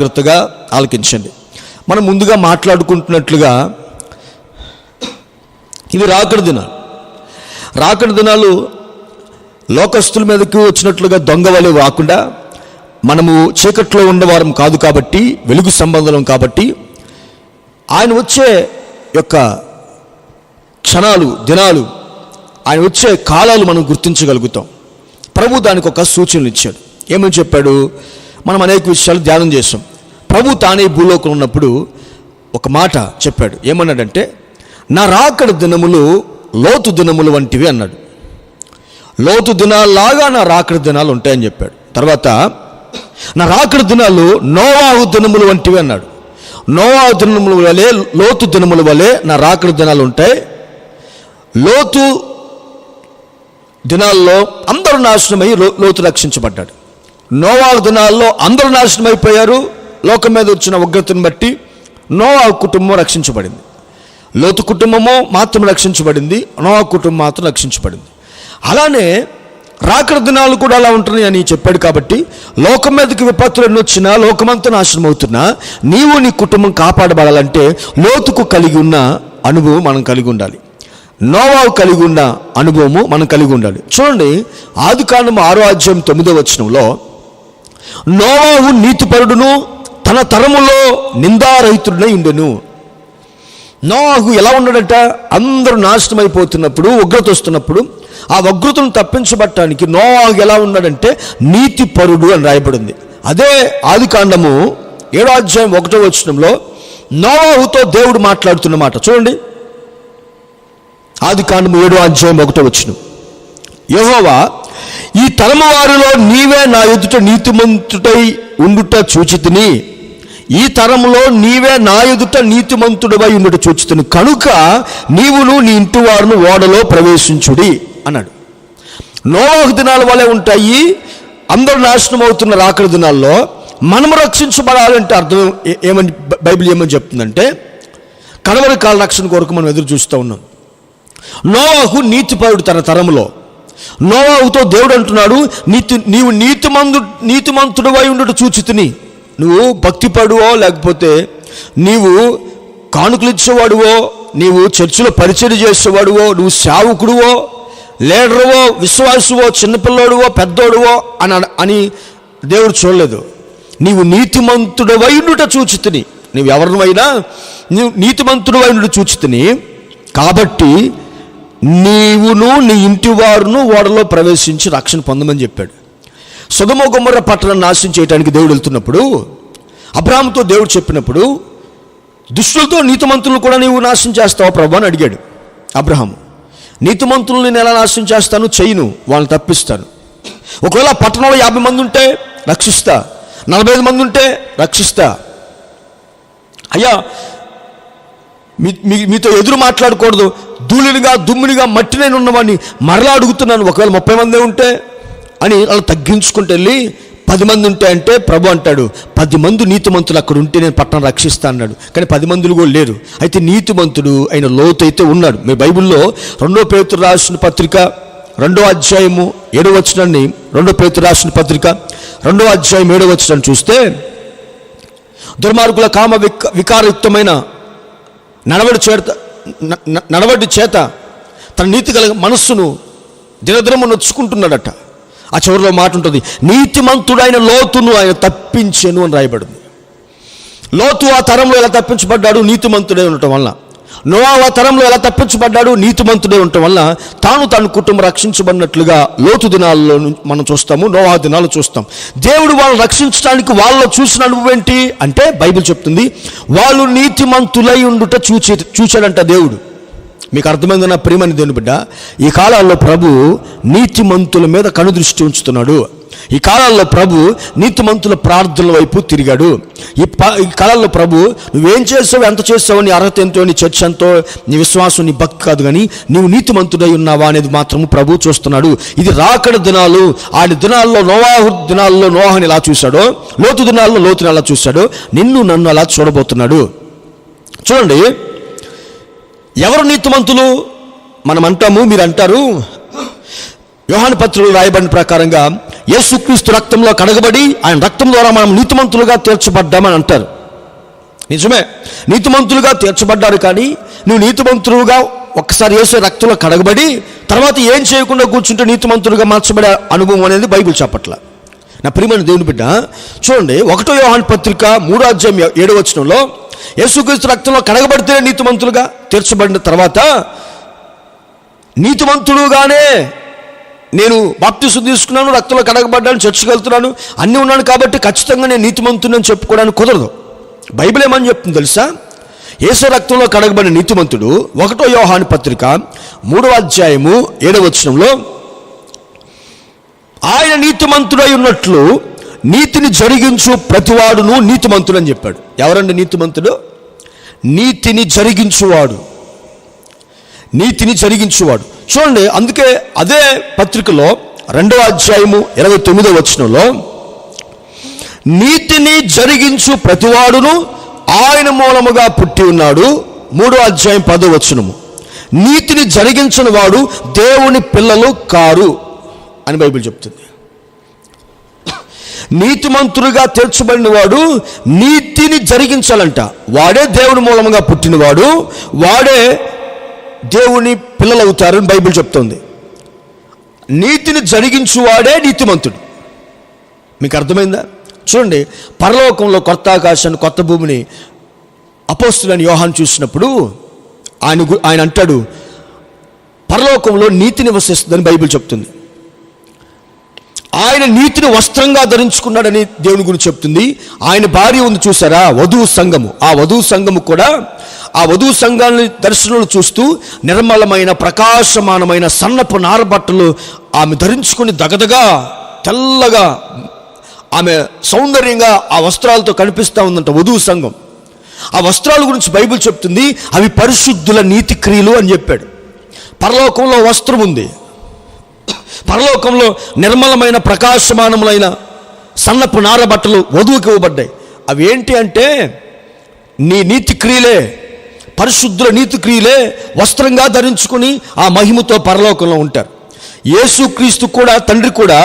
జాగ్రత్తగా ఆలకించండి. మనం ముందుగా మాట్లాడుకుంటున్నట్లుగా ఇవి రాకడ దినాలు లోకస్తుల మీదకి వచ్చినట్లుగా దొంగ వలె రాకుండా, మనము చీకట్లో ఉండేవారం కాదు కాబట్టి, వెలుగు సంబంధం కాబట్టి, ఆయన వచ్చే యొక్క క్షణాలు, దినాలు, ఆయన వచ్చే కాలాలు మనం గుర్తించగలుగుతాం. ప్రభు దానికి ఒక సూచనలు ఇచ్చాడు. ఏమని చెప్పాడు? మనం అనేక విషయాలు ధ్యానం చేసాం. ప్రభు తానే భూలోకం ఉన్నప్పుడు ఒక మాట చెప్పాడు. ఏమన్నాడంటే, నా రాకడ దినములు లోతు దినములు వంటివి అన్నాడు. లోతు దినాల్లాగా నా రాకడ దినాలు ఉంటాయని చెప్పాడు. తర్వాత నా రాకడ దినాలు నోవాహు దినములు వంటివి అన్నాడు. నోవాహు దినముల వలె, లోతు దినముల వలె నా రాకడ దినాలు ఉంటాయి. లోతు దినాల్లో అందరూ నాశనమై లోతు రక్షించబడ్డాడు. నోవాహు దినాల్లో అందరూ నాశనం అయిపోయారు. లోకం మీద వచ్చిన ఉగ్రతను బట్టి నోవాహు కుటుంబం రక్షించబడింది. లోతు కుటుంబము మాత్రం రక్షించబడింది, నోవాహు కుటుంబం మాత్రం రక్షించబడింది. అలానే రాకడ దినాలు కూడా అలా ఉంటున్నాయి అని చెప్పాడు. కాబట్టి లోకం మీదకి విపత్తులు ఎన్ని వచ్చినా, లోకమంతా నాశనం అవుతున్నా, నీవు నీ కుటుంబం కాపాడబడాలంటే లోతుకు కలిగి ఉన్న అనుభవం మనం కలిగి ఉండాలి. నోవాహు కలిగి ఉన్న అనుభవము మనం కలిగి ఉండాలి. చూడండి, ఆదికాండము 6వ అధ్యాయం 9వ వచనంలో, నోవాహు నీతిపరుడును తన తరములో నిందారహితుడై ఉండెను. నోవాహు ఎలా ఉన్నాడట? అందరూ నాశనం అయిపోతున్నప్పుడు, ఉగ్రత వస్తున్నప్పుడు, ఆ ఉగ్రతను తప్పించబట్టడానికి నోవాహు ఎలా ఉన్నాడంటే నీతిపరుడు అని రాయబడింది. అదే ఆదికాండము 7వ అధ్యాయం 1వ వచనంలో నోవాహుతో దేవుడు మాట్లాడుతున్న మాట చూడండి. ఆదికాండము 7వ అధ్యాయం 1వ వచనం, యెహోవా, ఈ తరము వారిలో నీవే నా ఎదుట నీతిమంతుడై ఉండుట చూచితిని. ఈ తరములో నీవే నా ఎదుట నీతిమంతుడవై ఉండుట చూచితిని కనుక నీవును నీ ఇంటి వారును ఓడలో ప్రవేశించుడి అన్నాడు. నోవాహు దినాల వలె ఉంటాయి అందరూ నాశనం అవుతున్న రాకడ దినాల్లో. మనము రక్షించబడాలంటే అర్థం ఏమని బైబిల్ ఏమని చెప్తుందంటే, కడవరి కాల రక్షణ కొరకు మనం ఎదురు చూస్తూ ఉన్నాం. నోవాహు నీతిపరుడు తన తరములో. నోవాహుతో దేవుడు అంటున్నాడు, నీవు నీతిమంతుడవై ఉండుట చూచితిని. నువ్వు భక్తిపడువో, లేకపోతే నీవు కానుకలు ఇచ్చేవాడువో, నీవు చర్చిలో పరిచయం చేసేవాడువో, నువ్వు సేవకుడువో, లీడరువో, విశ్వాసువో, చిన్నపిల్లోడువో, పెద్దోడువో అని దేవుడు చూడలేదు. నీవు నీతిమంతుడవై ఉండుట చూచితిని. నువ్వు ఎవరినైనా నీవు నీతిమంతుడవై ఉండుట చూచితిని కాబట్టి నీవును నీ ఇంటి వారును ఓడలో ప్రవేశించి రక్షణ పొందమని చెప్పాడు. సొదొమ గొమొర్ర పట్టణాన్ని నాశనం చేయడానికి దేవుడు వెళ్తున్నప్పుడు, అబ్రాహాముతో దేవుడు చెప్పినప్పుడు, దుష్టులతో నీతిమంతులను కూడా నీవు నాశనం చేస్తావా ప్రభు అని అడిగాడు అబ్రహాము. నీతిమంతులను నేను ఎలా నాశనం చేస్తాను? చేయను, వాళ్ళని తప్పిస్తాను. ఒకవేళ పట్టణంలో 50 మంది ఉంటే రక్షిస్తా, 45 మంది ఉంటే రక్షిస్తా. అయ్యా, మీతో ఎదురు మాట్లాడకూడదు, ధూళినిగా దుమ్మునిగా మట్టినే ఉన్నవాడిని మరలా అడుగుతున్నాను, ఒకవేళ 30 మందే ఉంటే అని అలా తగ్గించుకుంటూ వెళ్ళి 10 మంది ఉంటే అంటే ప్రభు అంటాడు, 10 మంది నీతిమంతులు అక్కడ ఉంటే నేను పట్టణం రక్షిస్తా అన్నాడు. కానీ 10 మందులు కూడా లేరు. అయితే నీతిమంతుడు అయిన లోతు అయితే ఉన్నాడు. మీ బైబిల్లో 2 పేతురు రాసిన పత్రిక 2వ అధ్యాయము 7వ వచనాన్ని, 2 పేతురు రాసిన పత్రిక 2వ అధ్యాయం 7వ వచనాన్ని చూస్తే, దుర్మార్గుల కామ వికారయుక్తమైన నడవడి చేత తన నీతి కలిగిన మనస్సును దినదినము నొచ్చుకుంటున్నాడట. ఆ చివరిలో మాట ఉంటుంది, నీతిమంతుడైన లోతును ఆయన తప్పించెను అని రాయబడింది. లోతు ఆ తరంలో ఎలా తప్పించబడ్డాడు? నీతిమంతుడై ఉండటం వల్ల. నోవాహు ఆ తరంలో ఎలా తప్పించబడ్డాడు? నీతిమంతుడై ఉండటం వల్ల తన కుటుంబం రక్షించబడినట్లుగా లోతు దినాల్లో మనం చూస్తాము, నోవాహు దినాలు చూస్తాం. దేవుడు వాళ్ళని రక్షించడానికి వాళ్ళలో చూసిన అనుభవం ఏంటి అంటే, బైబిల్ చెప్తుంది, వాళ్ళు నీతిమంతులై ఉండుట చూచాడంట దేవుడు. మీకు అర్థమైంది నా ప్రియమైన దేవుని బిడ్డ? ఈ కాలాల్లో ప్రభు నీతిమంతుల మీద కనుదృష్టి ఉంచుతున్నాడు. ఈ కాలాల్లో ప్రభు నీతిమంతుల ప్రార్థనల వైపు తిరిగాడు. ఈ కాలాల్లో ప్రభు నువ్వేం చేసావు, ఎంత చేసావు, నీ అర్హత ఎంతో, నీ చర్చ ఎంతో, నీ విశ్వాసం, నీ భక్తి కాదు, కానీ నీవు నీతిమంతుడై ఉన్నావా అనేది మాత్రము ప్రభు చూస్తున్నాడు. ఇది రాకడ దినాలు. ఆయన దినాల్లో, నోవాహు దినాల్లో నోవాహుని ఎలా చూశాడో, లోతు దినాల్లో లోతుని ఎలా చూశాడో, నన్ను అలా చూడబోతున్నాడు. చూడండి, ఎవరు నీతిమంతులు? మనం అంటాము, మీరు అంటారు, యోహాను పత్రికలో రాయబడిన ప్రకారంగా యేసుక్రీస్తు రక్తంలో కడగబడి ఆయన రక్తం ద్వారా మనం నీతిమంతులుగా తీర్చబడ్డామని అంటారు. నిజమే, నీతిమంతులుగా తీర్చబడ్డారు. కానీ నువ్వు నీతిమంతులుగా ఒక్కసారి యేసు రక్తంలో కడగబడి తర్వాత ఏం చేయకుండా కూర్చుంటే నీతిమంతులుగా మార్చబడే అనుభవం అనేది బైబిల్ చెప్పట్ల. నా ప్రియమైన దేవుని బిడ్డ, చూడండి 1 యోహాను పత్రిక 3:7 యేసుక్రీస్తు రక్తంలో కడగబడితే నీతిమంతులుగా తీర్చబడిన తర్వాత నీతిమంతుడుగానే నేను బాప్తిసం తీసుకున్నాను, రక్తంలో కడగబడ్డాను, చర్చికి వెళ్తున్నాను, అన్నీ ఉన్నాను కాబట్టి ఖచ్చితంగా నేను నీతిమంతుడని చెప్పుకోవడానికి కుదరదు. బైబిల్ ఏమని చెప్తుంది తెలుసా? యేసు రక్తంలో కడగబడిన నీతిమంతుడు 1 యోహాను పత్రిక 3:7 ఆయన నీతిమంతుడై ఉన్నట్లు నీతిని జరిగించు ప్రతివాడును నీతిమంతుడు అని చెప్పాడు. ఎవరండి నీతిమంతుడు? నీతిని జరిగించువాడు, నీతిని జరిగించువాడు. చూడండి, అందుకే అదే పత్రికలో 2:29 నీతిని జరిగించు ప్రతివాడును ఆయన మూలముగా పుట్టి ఉన్నాడు. 3:10 నీతిని జరిగించని వాడు దేవుని పిల్లలు కారు అని బైబిల్ చెప్తుంది. నీతిమంతుడుగా తీర్చబడిన వాడు నీతిని జరిగించాలంట. వాడే దేవుని మూలముగా పుట్టినవాడు, వాడే దేవుని పిల్లలు అవుతారని బైబిల్ చెప్తుంది. నీతిని జరిగించువాడే నీతిమంతుడు. మీకు అర్థమైందా? చూడండి, పరలోకంలో కొత్త ఆకాశాన్ని కొత్త భూమిని అపోస్తులైన యోహాను చూసినప్పుడు ఆయన అంటాడు, పరలోకంలో నీతి నివసిస్తుందని బైబిల్ చెప్తుంది. ఆయన నీతిని వస్త్రంగా ధరించుకున్నాడని దేవుని గురించి చెప్తుంది. ఆయన భార్య ఉంది చూసారా, వధువు సంఘము. ఆ వధువు సంఘము కూడా ఆ వధువు సంఘాన్ని దర్శనంలో చూస్తూ నిర్మలమైన ప్రకాశమానమైన సన్నపు నారబట్టలు ఆమె ధరించుకుని దగదగా తెల్లగా ఆమె సౌందర్యంగా ఆ వస్త్రాలతో కనిపిస్తూ ఉందంట వధువు సంఘం. ఆ వస్త్రాల గురించి బైబిల్ చెప్తుంది, అవి పరిశుద్ధుల నీతి క్రియలు అని చెప్పాడు. పరలోకంలో వస్త్రం ఉంది, పరలోకంలో నిర్మలమైన ప్రకాశమానములైన సన్నపు నారబట్టలు వధువుకి ఇవ్వబడ్డాయి. అవి ఏంటి అంటే నీ నీతి క్రియలే, పరిశుద్ధుల నీతి క్రియలే వస్త్రంగా ధరించుకుని ఆ మహిమతో పరలోకంలో ఉంటారు. యేసుక్రీస్తు కూడా తండ్రి కూడా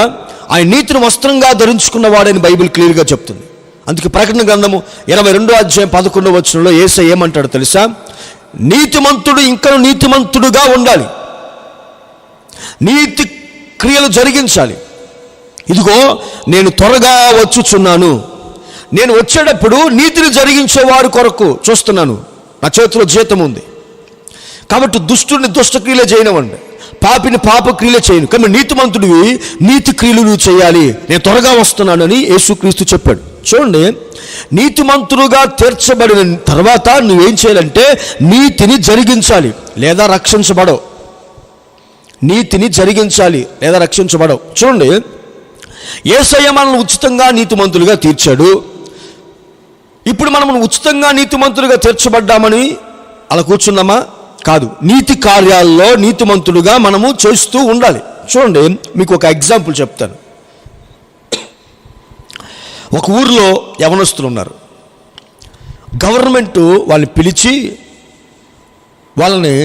ఆయన నీతిని వస్త్రంగా ధరించుకున్నవాడని బైబిల్ క్లియర్గా చెప్తుంది. అందుకే ప్రకటన గ్రంథము 22:11 యేసయ్య ఏమంటాడు తెలుసా? నీతిమంతుడు ఇంకా నీతిమంతుడుగా ఉండాలి, నీతి క్రియలు జరిగించాలి. ఇదిగో నేను త్వరగా వచ్చుచున్నాను, నేను వచ్చేటప్పుడు నీతిని జరిగించేవాడు కొరకు చూస్తున్నాను, నా చేతిలో జీతం ఉంది. కాబట్టి దుష్టుడిని దుష్టక్రియలే చేయనివ్వండి, పాపిని పాప క్రియలే చేయను, కానీ నీతిమంతుడివి నీతి క్రియలు నువ్వు చేయాలి, నేను త్వరగా వస్తున్నానని యేసుక్రీస్తు చెప్పాడు. చూడండి, నీతిమంతుడుగా తీర్చబడిన తర్వాత నువ్వేం చేయాలంటే నీతిని జరిగించాలి లేదా రక్షించబడవు. నీతిని జరిగించాలి లేదా రక్షించబడవు. చూడండి, యేసయ్య మనల్ని ఉచితంగా నీతిమంతులుగా తీర్చాడు. ఇప్పుడు మనం ఉచితంగా నీతిమంతులుగా తీర్చబడ్డామని అలా కూర్చున్నామా? కాదు, నీతి కార్యాల్లో నీతిమంతులుగా మనము చేస్తూ ఉండాలి. చూడండి, మీకు ఒక ఎగ్జాంపుల్ చెప్తాను. ఒక ఊరిలో యవనస్తులు ఉన్నారు. గవర్నమెంట్ వాళ్ళని పిలిచి వాళ్ళని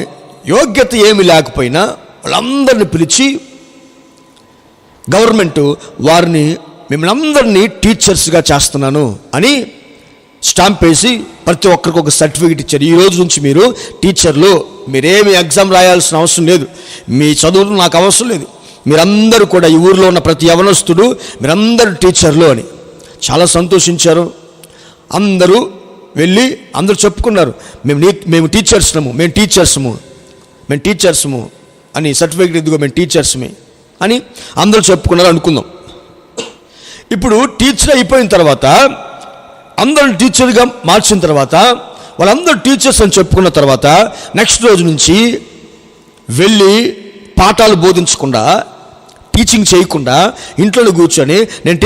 యోగ్యత ఏమి లేకపోయినా వాళ్ళందరినీ పిలిచి గవర్నమెంట్ వారిని మిమ్మల్ని అందరినీ టీచర్స్గా చేస్తున్నాను అని స్టాంప్ వేసి ప్రతి ఒక్కరికి ఒక సర్టిఫికేట్ ఇచ్చారు. ఈ రోజు నుంచి మీరు టీచర్లు, మీరేమి ఎగ్జామ్ రాయాల్సిన అవసరం లేదు, మీ చదువులు నాకు అవసరం లేదు, మీరందరూ కూడా ఈ ఊరిలో ఉన్న ప్రతి యవనస్తుడు మీరందరూ టీచర్లు అని. చాలా సంతోషించారు. అందరూ వెళ్ళి అందరూ చెప్పుకున్నారు, మేము టీచర్స్ము అని సర్టిఫికేట్ ఇదిగో మేము టీచర్స్మే అని అందరూ చెప్పుకున్నారు అనుకుందాం. ఇప్పుడు టీచర్ అయిపోయిన తర్వాత అందరూ టీచర్గా మార్చిన తర్వాత వాళ్ళందరూ టీచర్స్ అని చెప్పుకున్న తర్వాత నెక్స్ట్ రోజు నుంచి వెళ్ళి పాఠాలు బోధించకుండా, టీచింగ్ చేయకుండా ఇంట్లో కూర్చొని నేను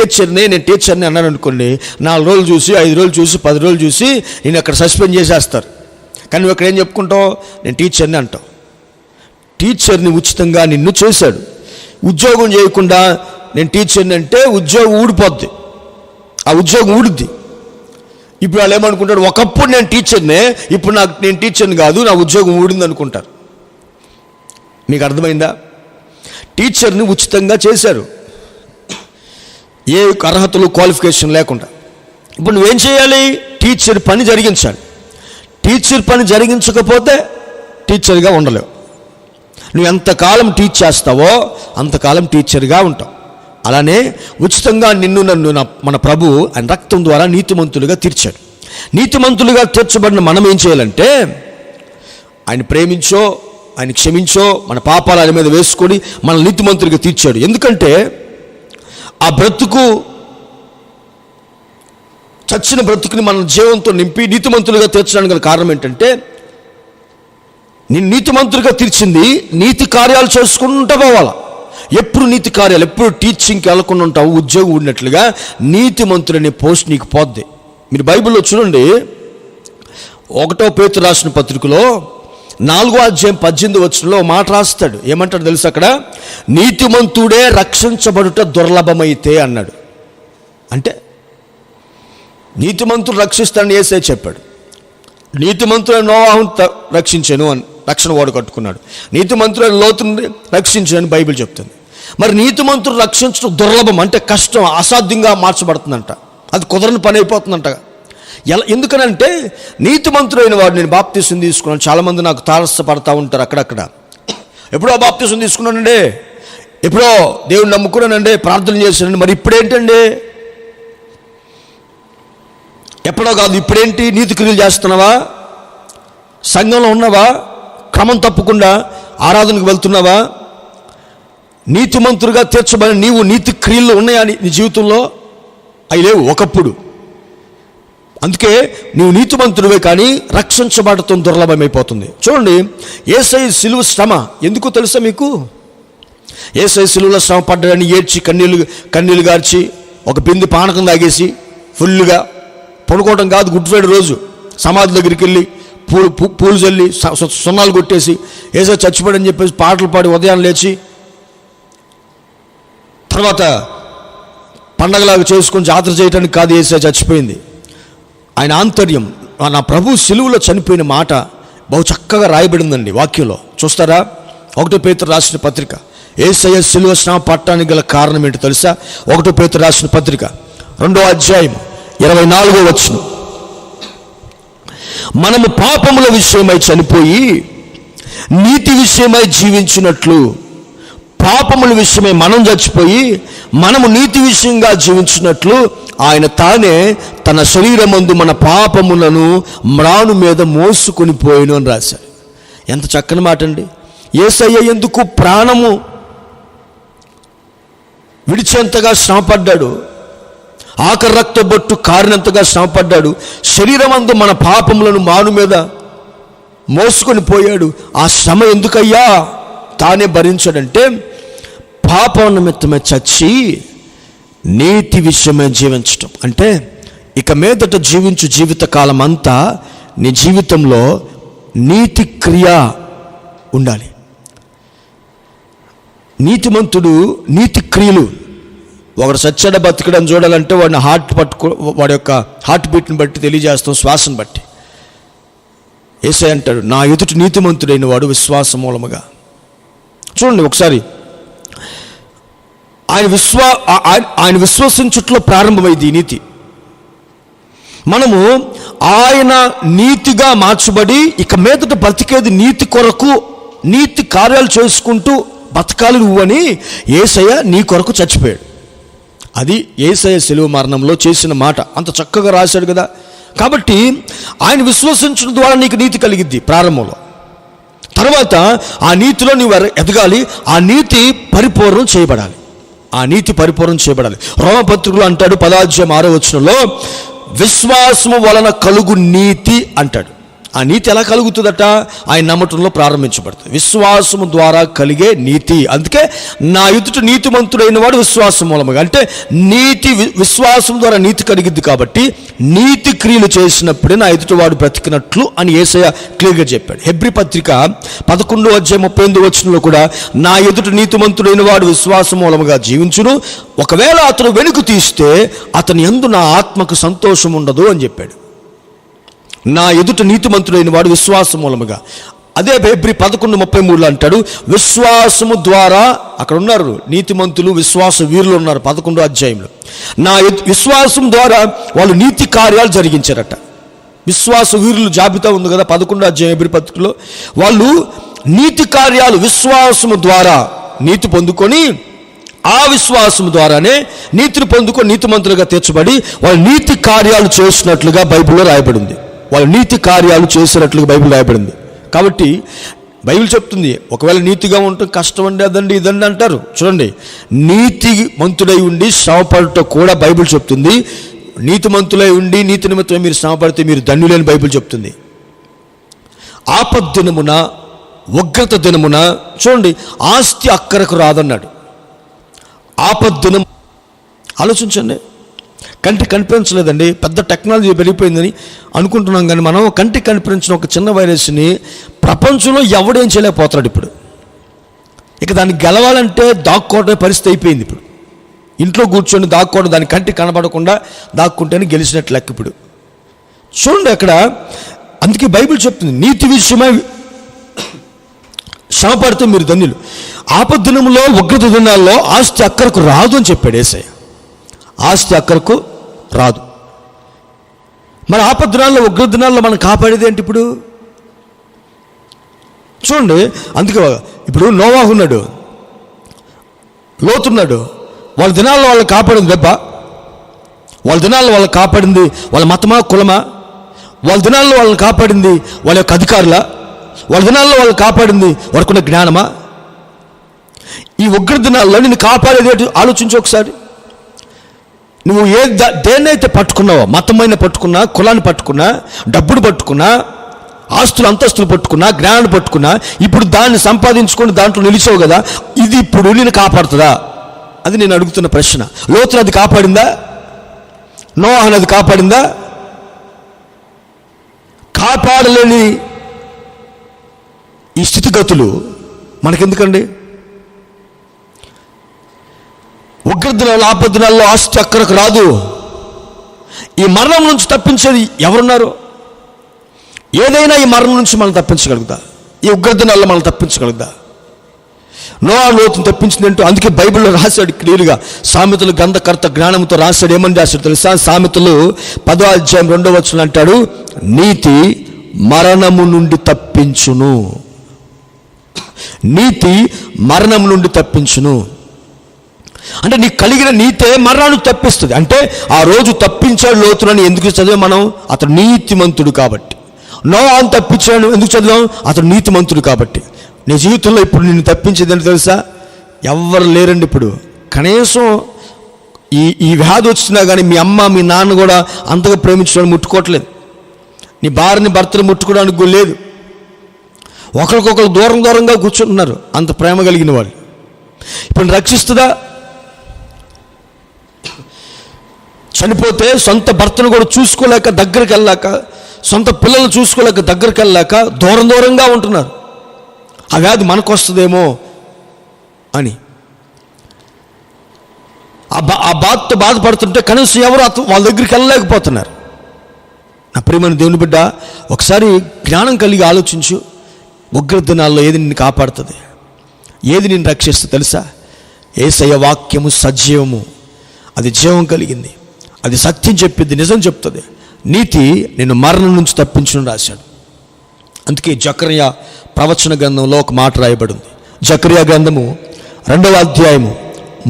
టీచర్ని అన్నాను అనుకోండి, 4 రోజులు చూసి 5 రోజులు చూసి 10 రోజులు చూసి నేను అక్కడ సస్పెండ్ చేసేస్తారు. కానీ నువ్వు అక్కడ ఏం చెప్పుకుంటావు? నేను టీచర్ని అంటావు. టీచర్ని ఉచితంగా నిన్ను చేశాడు. ఉద్యోగం చేయకుండా నేను టీచర్ని అంటే ఉద్యోగం ఊడిపోద్ది, ఆ ఉద్యోగం ఊడుద్ది. ఇప్పుడు వాళ్ళు ఏమనుకుంటారు? ఒకప్పుడు నేను టీచర్నే, ఇప్పుడు నేను టీచర్ని కాదు, నా ఉద్యోగం ఊడింది అనుకుంటారు. మీకు అర్థమైందా? టీచర్ని ఉచితంగా చేశారు, ఏ అర్హతలు క్వాలిఫికేషన్ లేకుండా. ఇప్పుడు నువ్వేం చేయాలి? టీచర్ పని జరిగించాలి. టీచర్ పని జరిగించకపోతే టీచర్గా ఉండలేవు. నువ్వు ఎంతకాలం టీచ్ చేస్తావో అంతకాలం టీచర్గా ఉంటావు. అలానే ఉచితంగా నిన్ను నన్ను మన ప్రభు ఆయన రక్తం ద్వారా నీతిమంతులుగా తీర్చాడు. నీతిమంతులుగా తీర్చబడిన మనం ఏం చేయాలంటే ఆయన ప్రేమించో, ఆయన క్షమించో, మన పాపాలు ఆయన మీద వేసుకొని మన నీతిమంతులుగా తీర్చాడు. ఎందుకంటే ఆ బ్రతుకు, చచ్చిన బ్రతుకుని మన జీవంతో నింపి నీతిమంతులుగా తీర్చడానికి గల కారణం ఏంటంటే, నేను నీతిమంతులుగా తీర్చింది నీతి కార్యాలు చేసుకుంటూ పోవాలా. ఎప్పుడు నీతి కార్యాలు, ఎప్పుడు టీచింగ్కి వెళ్ళకుండా ఉంటావు, ఉద్యోగం ఉన్నట్లుగా నీతిమంతులు అనే పోస్ట్ నీకు పోద్ది. మీరు బైబిల్లో చూడండి, 1 పేతురు రాసిన పత్రికలో 4వ అధ్యాయం 18వ వచనంలో మాట రాస్తాడు. ఏమంటాడు తెలుసు? అక్కడ నీతిమంతుడే రక్షించబడుట దుర్లభమైతే అన్నాడు. అంటే నీతిమంతుడు రక్షిస్తాడని యేసే చెప్పాడు. నీతిమంతుడైన నోవాహును రక్షించాను అని రక్షణ వాడు కట్టుకున్నాడు. నీతిమంతుడైన లోతుని రక్షించాను బైబిల్ చెప్తుంది. మరి నీతిమంతుడు రక్షించడం దుర్లభం అంటే కష్టం, అసాధ్యంగా మార్చబడుతుందంట, అది కుదరని పని అయిపోతుందంట. ఎందుకనంటే నీతిమంతుడైన వాడు, నేను బాప్తీసం తీసుకున్నాను, చాలామంది నాకు తారసపడతా ఉంటారు అక్కడక్కడ. ఎప్పుడో బాప్తీసం తీసుకున్నానండి, ఎప్పుడో దేవుని నమ్ముకున్నానండి, ప్రార్థన చేశానండి, మరి ఇప్పుడేంటండి? ఎప్పుడో కాదు, ఇప్పుడేంటి? నీతి క్రియలు చేస్తున్నావా? సంఘంలో ఉన్నావా? క్రమం తప్పకుండా ఆరాధనకు వెళ్తున్నావా? నీతిమంతులుగా తీర్చబడిన నీవు నీతి క్రియలు ఉన్నాయా నీ జీవితంలో? అవి లేవు ఒకప్పుడు. అందుకే నీవు నీతిమంతుడివే కానీ రక్షించబడటం దుర్లభమైపోతుంది. చూడండి, యేసయ్య సిలువ శ్రమ ఎందుకు తెలుసా మీకు? యేసయ్య సిలువలో శ్రమ పడ్డాడని ఏడ్చి కన్నీళ్ళు గార్చి ఒక బింది పానకం తాగేసి ఫుల్గా పడుకోవడం కాదు, గుడ్ ఫ్రైడే రోజు సమాధి దగ్గరికి వెళ్ళి పూలు చల్లి సున్నాలు కొట్టేసి యేసయ్య చచ్చిపోయాడని చెప్పేసి పాటలు పాడి ఉదయాన్ని లేచి తర్వాత పండగలాగా చేసుకొని జాతర చేయడానికి కాదు యేసయ్య చచ్చిపోయింది. ఆయన ఆంతర్యం, నా ప్రభు సిలువలో చనిపోయిన మాట బహు చక్కగా రాయబడిందండి వాక్యంలో. చూస్తారా? 1 పేతురు రాసిన పత్రిక, యేసయ్య సిలువ శ్రమ పట్టడానికి గల కారణం ఏంటో తెలుసా? 1 పేతురు రాసిన పత్రిక 2వ అధ్యాయం 24వ వచనం, మనము పాపముల విషయమై చనిపోయి నీతి విషయమై జీవించినట్లు, పాపముల విషయమై మనం చచ్చిపోయి మనము నీతి విషయంగా జీవించినట్లు ఆయన తానే తన శరీరమందు మన పాపములను మ్రాను మీద మోసుకొని పోయిను అని రాశారు. ఎంత చక్కని మాట అండి. యేసయ్య ఎందుకు ప్రాణము విడిచేంతగా శ్రమపడ్డాడు, ఆఖరి రక్త బొట్టు కారినంతగా శ్రమపడ్డాడు, శరీరమందు మన పాపములను మాను మీద మోసుకొని పోయాడు. ఆ శ్రమ ఎందుకయ్యా తానే భరించాడంటే, పాపం నిమిత్తమే చచ్చి నీతి విషయమే జీవించటం. అంటే ఇక మీదట జీవించు జీవితకాలం అంతా నీ జీవితంలో నీతి క్రియ ఉండాలి. నీతిమంతుడు నీతి క్రియలు, ఒకడు సచ్చడ బతికడం చూడాలంటే వాడిని వాడి యొక్క హార్ట్ బీట్ని బట్టి తెలియజేస్తాం, శ్వాసను బట్టి. యేసయ్య అంటాడు, నా ఎదుట నీతిమంతుడైన వాడు విశ్వాస మూలముగా. చూడండి ఒకసారి, ఆయన విశ్వసించుట్లో ప్రారంభమైంది ఈ నీతి. మనము ఆయన నీతిగా మార్చబడి ఇక మీదట బ్రతికేది నీతి కొరకు, నీతి కార్యాలు చేసుకుంటూ బతకాలి నువ్వు అని యేసయ్య నీ కొరకు చచ్చిపోయాడు. అది యేసయ్య సిలువ మరణంలో చేసిన మాట. అంత చక్కగా రాశాడు కదా. కాబట్టి ఆయన విశ్వసించడం ద్వారా నీకు నీతి కలిగిద్ది ప్రారంభంలో. తర్వాత ఆ నీతిలో నువ్వు ఎదగాలి, ఆ నీతి పరిపూర్ణం చేయబడాలి, ఆ నీతి పరిపూర్ణం చేయబడాలి. రోమపత్రికలో అంటాడు 10వ అధ్యాయం 6వ వచనంలో, విశ్వాసము వలన కలుగు నీతి అంటాడు. ఆ నీతి ఎలా కలుగుతుందట? ఆయన నమ్మటంలో ప్రారంభించబడుతుంది. విశ్వాసము ద్వారా కలిగే నీతి. అందుకే నా ఎదుట నీతిమంతుడైన వాడు విశ్వాసం మూలముగా, అంటే నీతి విశ్వాసం ద్వారా నీతి కలిగిద్ది. కాబట్టి నీతి క్రియలు చేసినప్పుడే నా ఎదుట వాడు బ్రతికినట్లు అని యేసయ్య క్లియర్గా చెప్పాడు. హెబ్రీ పత్రిక 11వ అధ్యాయం 38వ వచనంలో కూడా, నా ఎదుట నీతిమంతుడైన వాడు విశ్వాసం మూలముగా జీవించును, ఒకవేళ అతను వెనుక తీస్తే అతని యందు నా ఆత్మకు సంతోషం ఉండదు అని చెప్పాడు. నా ఎదుట నీతిమంతుడైన వాడు విశ్వాసం మూలముగా. అదే హెబ్రీ 11:33 అంటాడు, విశ్వాసము ద్వారా, అక్కడ ఉన్నారు నీతిమంతులు, విశ్వాస వీరులు ఉన్నారు 11వ అధ్యాయంలో. విశ్వాసం ద్వారా వాళ్ళు నీతి కార్యాలు జరిగించారట. విశ్వాస వీరులు జాబితా ఉంది కదా 11వ అధ్యాయం హెబ్రీ పత్రికలో. వాళ్ళు నీతి కార్యాలు విశ్వాసము ద్వారా నీతి పొందుకొని, ఆ విశ్వాసం ద్వారానే నీతిని పొందుకొని నీతిమంతులుగా తీర్చబడి వాళ్ళు నీతి కార్యాలు చేసినట్లుగా బైబిల్లో రాయబడింది. వాళ్ళు నీతి కార్యాలు చేసినట్లుగా బైబిల్ రాయబడింది. కాబట్టి బైబిల్ చెప్తుంది, ఒకవేళ నీతిగా ఉంటే కష్టం అండి, అదండి ఇదండి అంటారు. చూడండి, నీతిమంతుడై ఉండి శ్రమపడట కూడా బైబిల్ చెప్తుంది. నీతిమంతులై ఉండి నీతి నిమిత్తం మీరు శ్రమపడితే మీరు ధన్యులని బైబిల్ చెప్తుంది. ఆపద్దినమున, ఉగ్రత దినమున, చూడండి, ఆస్తి అక్కరకు రాదన్నాడు. ఆపద్దినం ఆలోచించండి. కంటికి కనిపించలేదండి, పెద్ద టెక్నాలజీ పెరిగిపోయిందని అనుకుంటున్నాం, కానీ మనం కంటికి కనిపించిన ఒక చిన్న వైరస్ని ప్రపంచంలో ఎవడేం చేయలేకపోతున్నాడు ఇప్పుడు. ఇక దాన్ని గెలవాలంటే దాక్కోవడం పరిస్థితి అయిపోయింది. ఇప్పుడు ఇంట్లో కూర్చొని దాక్కోవడం, దాని కంటికి కనబడకుండా దాక్కుంటేనే గెలిచినట్లు లెక్క ఇప్పుడు. చూడండి అక్కడ, అందుకే బైబిల్ చెప్తుంది, నీతి విషయమై శ్రమపడితే మీరు ధన్యులు. ఆపద్దినములో, ఉగ్రత దినాల్లో ఆస్తి అక్కరకు రాదు అని చెప్పాడు యేసయ్య. ఆస్తి అక్కరకు రాదు. మరి ఆపద్దినాల్లో, ఉగ్రత దినాల్లో మనం కాపాడేది ఏంటి ఇప్పుడు? చూడండి, అందుకే ఇప్పుడు నోవాహు ఉన్నాడు, లోతున్నాడు, వాళ్ళ దినాల్లో వాళ్ళు కాపాడింది దెబ్బ, వాళ్ళ దినాల్లో వాళ్ళు కాపాడింది వాళ్ళ మతమా కులమా, వాళ్ళ దినాల్లో వాళ్ళని కాపాడింది వాళ్ళ యొక్క అధికారుల, వాళ్ళ దినాల్లో వాళ్ళు కాపాడింది వాళ్ళకున్న జ్ఞానమా? ఈ ఉగ్ర దినాల్లో నిన్ను కాపాడేది ఆలోచించు ఒకసారి. నువ్వు దేన్నైతే పట్టుకున్నావో, మతమైన పట్టుకున్నా, కులాన్ని పట్టుకున్నా, డబ్బును పట్టుకున్నా, ఆస్తులు అంతస్తులు పట్టుకున్నా, జ్ఞానాన్ని పట్టుకున్నా, ఇప్పుడు దాన్ని సంపాదించుకొని దాంట్లో నిలిచావు కదా, ఇది ఇప్పుడు నేను కాపాడుతుందా? అది నేను అడుగుతున్న ప్రశ్న. లోతును అది కాపాడిందా? నోవాహును అది కాపాడిందా? కాపాడలేని ఈ స్థితిగతులు మనకెందుకండి? ఉగ్రదినాలు, ఆపద్దినాల్లో ఆస్తి అక్కడికి రాదు. ఈ మరణం నుంచి తప్పించేది ఎవరున్నారు? ఏదైనా ఈ మరణం నుంచి మనం తప్పించగలుగుతా? ఈ ఉగ్రదినాల్లో మనం తప్పించగలుగుతా? నోవా లోతును తప్పించిందంటూ అందుకే బైబిల్లో రాశాడు క్లియర్గా. సామెతలు గ్రంథకర్త జ్ఞానంతో రాశాడు. ఏమని రాశాడు తెలుసా? సామెతలు 10వ అధ్యాయం 2వ వచనం అంటాడు, నీతి మరణము నుండి తప్పించును. నీతి మరణం నుండి తప్పించును అంటే నీకు కలిగిన నీతే మరణాన్ని తప్పిస్తుంది. అంటే ఆ రోజు తప్పించాడు లోతునని ఎందుకు చదివాం మనం? అతడు నీతిమంతుడు కాబట్టి. నోవాను తప్పించాడు ఎందుకు చదివాం? అతడు నీతిమంతుడు కాబట్టి. నీ జీవితంలో ఇప్పుడు నిన్ను తప్పించేది ఏంటో తెలుసా? ఎవ్వరు లేరండి ఇప్పుడు. కనీసం ఈ వ్యాధి వచ్చినా కానీ మీ అమ్మ మీ నాన్న కూడా అంతగా ప్రేమించడానికి ముట్టుకోవట్లేదు. నీ భార్యని భర్తను ముట్టుకోవడానికి లేదు. ఒకరికొకరు దూరంగా కూర్చుంటున్నారు, అంత ప్రేమ కలిగిన వాళ్ళు. ఇప్పుడు రక్షిస్తుందా? చనిపోతే సొంత భర్తను కూడా చూసుకోలేక దగ్గరికి వెళ్ళాక, సొంత పిల్లలు చూసుకోలేక దగ్గరికి వెళ్ళాక దూరంగా ఉంటున్నారు. ఆ వ్యాధి మనకు వస్తుందేమో అని ఆ బాధతో బాధపడుతుంటే కనీసం ఎవరు వాళ్ళ దగ్గరికి వెళ్ళలేకపోతున్నారు. నా ప్రియమైన దేవుని బిడ్డ, ఒకసారి జ్ఞానం కలిగి ఆలోచించు. ఉగ్ర దినాల్లో ఏది నిన్ను కాపాడుతుంది, ఏది నిన్ను రక్షిస్తుంది తెలుసా? యేసయ్య వాక్యము సజీవము, అది జీవం కలిగింది, అది సత్యం చెప్పింది, నిజం చెప్తుంది. నీతి నిన్ను మరణం నుంచి తప్పించును రాశాడు. అందుకే జకర్యా ప్రవచన గ్రంథంలో ఒక మాట రాయబడింది. జకర్యా గ్రంథము 2వ అధ్యాయము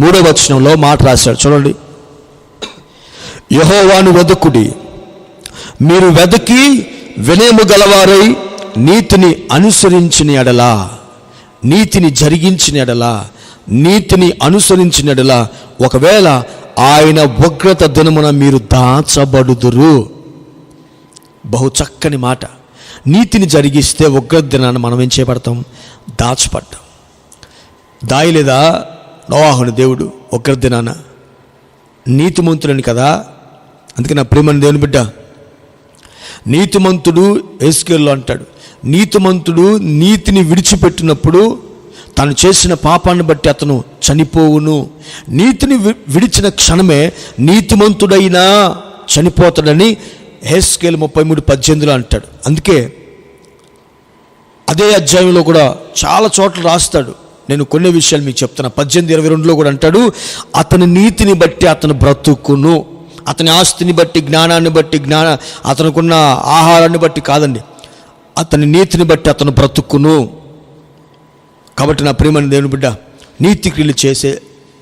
3వ వచనంలో మాట రాశాడు. చూడండి, యెహోవాను వెదకుడి, మీరు వెదకి వినయము గలవారై నీతిని అనుసరించిన ఎడలా, నీతిని జరిగించిన ఎడలా, నీతిని అనుసరించిన ఎడలా ఒకవేళ ఆయన ఉగ్రత దినమున మీరు దాచబడుదురు. బహు చక్కని మాట. నీతిని జరిగిస్తే ఉగ్రత దినాన్ని మనం ఏం చేయబడతాం? దాచబడ్డాం. దాయలేదా నోవాహుని దేవుడు ఉగ్రత దినాన? నీతిమంతుడని కదా. అందుకే నా ప్రియమైన దేవుని బిడ్డ, నీతిమంతుడు ఎస్కేల్లో అంటాడు, నీతిమంతుడు నీతిని విడిచిపెట్టినప్పుడు తను చేసిన పాపాన్ని బట్టి అతను చనిపోవును. నీతిని విడిచిన క్షణమే నీతిమంతుడైనా చనిపోతాడని ఎస్కేల్ 33:18 అంటాడు. అందుకే అదే అధ్యాయంలో కూడా చాలా చోట్ల రాస్తాడు. నేను కొన్ని విషయాలు మీకు చెప్తున్నా. 18:22లో కూడా అంటాడు, అతని నీతిని బట్టి అతను బ్రతుకును. అతని ఆస్తిని బట్టి, జ్ఞానాన్ని బట్టి, అతనుకున్న ఆహారాన్ని బట్టి కాదండి, అతని నీతిని బట్టి అతను బ్రతుకును. కాబట్టి నా ప్రియమైన దేవుని బిడ్డ, నీతి క్రియలు చేసే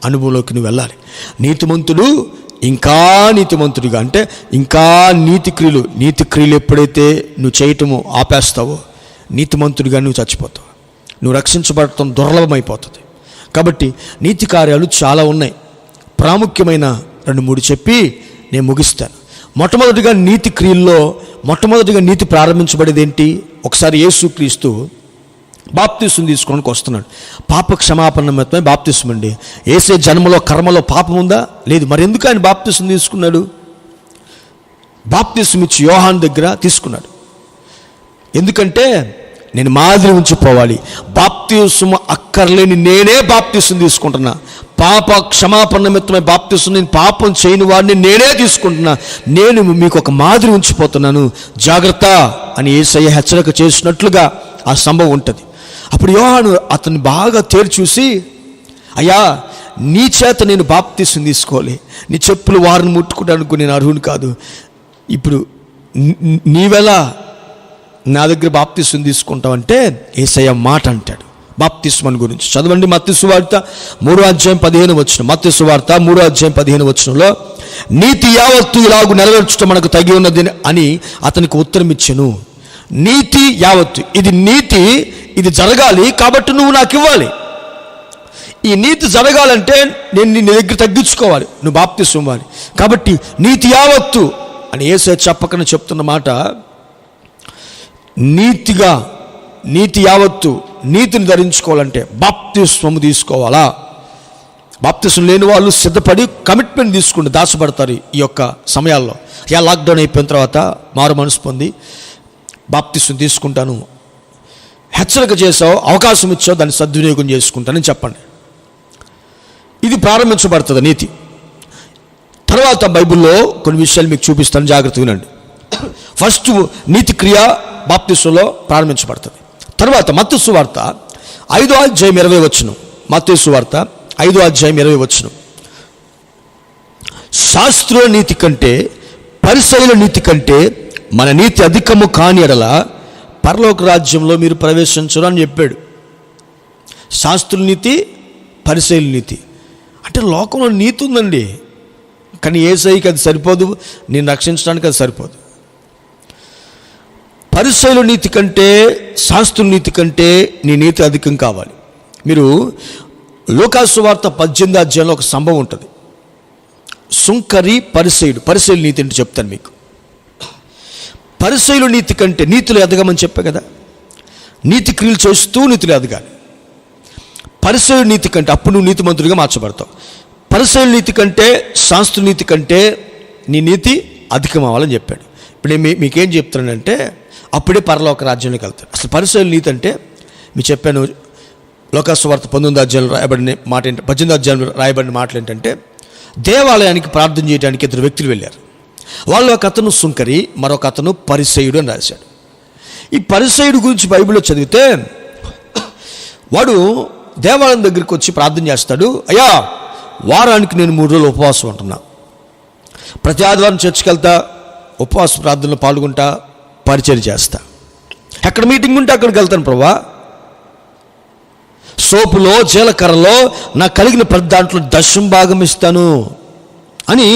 అనుభవంలోకి నువ్వు వెళ్ళాలి. నీతిమంతుడు ఇంకా నీతిమంతుడిగా, అంటే ఇంకా నీతి క్రియలు ఎప్పుడైతే నువ్వు చేయటము ఆపేస్తావో నీతిమంతుడిగా నువ్వు చచ్చిపోతావు. నువ్వు రక్షించబడటం దుర్లభమైపోతుంది. కాబట్టి నీతి కార్యాలు చాలా ఉన్నాయి. ప్రాముఖ్యమైన 2-3 చెప్పి నేను ముగిస్తాను. మొట్టమొదటిగా నీతి క్రియల్లో మొట్టమొదటిగా నీతి ప్రారంభించబడేది ఏంటి? ఒకసారి యేసుక్రీస్తు బాప్తిసం తీసుకోవడానికి వస్తున్నాడు. పాప క్షమాపణ నిమిత్తమై బాప్తిసం అండి. యేసే జన్మలో కర్మలో పాపం ఉందా? లేదు. మరి ఎందుకు ఆయన బాప్తిసం తీసుకున్నాడు? బాప్తిసం ఇచ్చి యోహాను దగ్గర తీసుకున్నాడు. ఎందుకంటే నేను మాదిరి ఉంచిపోవాలి, బాప్తిసం అక్కర్లేని నేనే బాప్తిసం తీసుకుంటున్నా, పాప క్షమాపణ నిమిత్తమై బాప్తిసం, నేను పాపం చేయని వాడిని నేనే తీసుకుంటున్నా, నేను మీకు ఒక మాదిరి ఉంచిపోతున్నాను, జాగ్రత్త అని యేసయ్య హెచ్చరిక చేసినట్లుగా ఆ సంభవం ఉంటుంది. అప్పుడు యోహాను అతన్ని బాగా తేల్చూసి, అయ్యా నీ చేత నేను బాప్తిసం తీసుకోవాలి, నీ చెప్పులు వారిని ముట్టుకోవడానికి నేను అర్హుని కాదు, ఇప్పుడు నీవెలా నా దగ్గర బాప్తిసం తీసుకుంటావంటే యేసయ్య మాట అంటాడు బాప్తిస్మన్ గురించి. చదవండి మత్తయి సువార్త 3:15. మత్తయి సువార్త 3:15 నీతి యావత్తు ఇలాగు నెరవేర్చడం మనకు తగి ఉన్నది అని అతనికి ఉత్తరం ఇచ్చెను. నీతి యావత్తు, ఇది నీతి, ఇది జరగాలి కాబట్టి నువ్వు నాకు ఇవ్వాలి. ఈ నీతి జరగాలంటే నేను నీ దగ్గర తగ్గించుకోవాలి, నువ్వు బాప్తిసం ఇవ్వాలి. కాబట్టి నీతి యావత్తు అని యేసయ్య చెప్పకనే చెప్తున్న మాట, నీతి యావత్తు, నీతిని ధరించుకోవాలంటే బాప్తిస్మము తీసుకోవాలా? బాప్తిసం లేని వాళ్ళు సిద్ధపడి కమిట్మెంట్ తీసుకుంటూ దాచబడతారు ఈ యొక్క సమయాల్లో. లాక్డౌన్ అయిపోయిన తర్వాత మారు మనసు పొంది బాప్తిసం తీసుకుంటాను, హెచ్చరిక చేసావు, అవకాశం ఇచ్చావు, దాన్ని సద్వినియోగం చేసుకుంటానని చెప్పండి. ఇది ప్రారంభించబడుతుంది నీతి. తర్వాత బైబిల్లో కొన్ని విషయాలు మీకు చూపిస్తాను, జాగ్రత్త వినండి. ఫస్ట్ నీతి క్రియ బాప్తిసంలో ప్రారంభించబడుతుంది. తర్వాత మత్తయి సువార్త 5:20. మత్తయి సువార్త 5:20. శాస్త్రుల నీతి కంటే పరిసయ్యుల నీతి కంటే మన నీతి అధికము కాని ఎడల పరలోక రాజ్యంలో మీరు ప్రవేశించరు అని చెప్పాడు. శాస్త్రుల నీతి, పరిసయ్యుల నీతి అంటే లోకంలో నీతి ఉందండి, కానీ యేసయ్యకి అది సరిపోదు, నేను రక్షించడానికి అది సరిపోదు. పరిసయ్యుల నీతి కంటే, శాస్త్రుల నీతి కంటే నీ నీతి అధికం కావాలి. మీరు లూకాసు వార్త 18 ఒక సంభవం ఉంటుంది. సుంకరి పరిసయ్యుల నీతి అంటే చెప్తాను మీకు. పరిసయ్యుల నీతి కంటే నీతిలో ఎదగమని చెప్పా కదా, నీతి క్రియలు చేస్తూ నీతిలో ఎదగాలి. పరిసయ్యుల నీతి కంటే అప్పుడు నువ్వు నీతిమంతుడిగా మార్చబడతావు. పరిసయ్యుల నీతి కంటే, శాస్త్రుల నీతి కంటే నీ నీతి అధికం అవ్వాలని చెప్పాడు. ఇప్పుడు నేను మీకేం చెప్తున్నానంటే అప్పుడే పరలోక రాజ్యంలోకి వెళ్తాడు. అసలు పరిసయ్యుల నీతి అంటే మీకు చెప్పాను. లూకాసు వార్త 19 రాయబడిన మాట 18 రాయబడిన మాటలు ఏంటంటే, దేవాలయానికి ప్రార్థన చేయడానికి 2 వ్యక్తులు వెళ్ళారు. వాళ్ళు ఒక అతను సుంకరి, మరొక అతను పరిసయ్యుడు అని రాశాడు. ఈ పరిసయ్యుడు గురించి బైబిల్లో చదివితే వాడు దేవాలయం దగ్గరికి వచ్చి ప్రార్థన చేస్తాడు. అయ్యా వారానికి నేను 3 రోజులు ఉపవాసం ఉంటున్నా, ప్రతి ఆదివారం చర్చికి వెళ్తా, ఉపవాస ప్రార్థనలో పాల్గొంటా, పరిచయం చేస్తా, ఎక్కడ మీటింగ్ ఉంటే అక్కడికి వెళ్తాను ప్రభా, సోపులో జీలకర్రలో నాకు కలిగిన ప్రతి దాంట్లో 10% ఇస్తాను అని.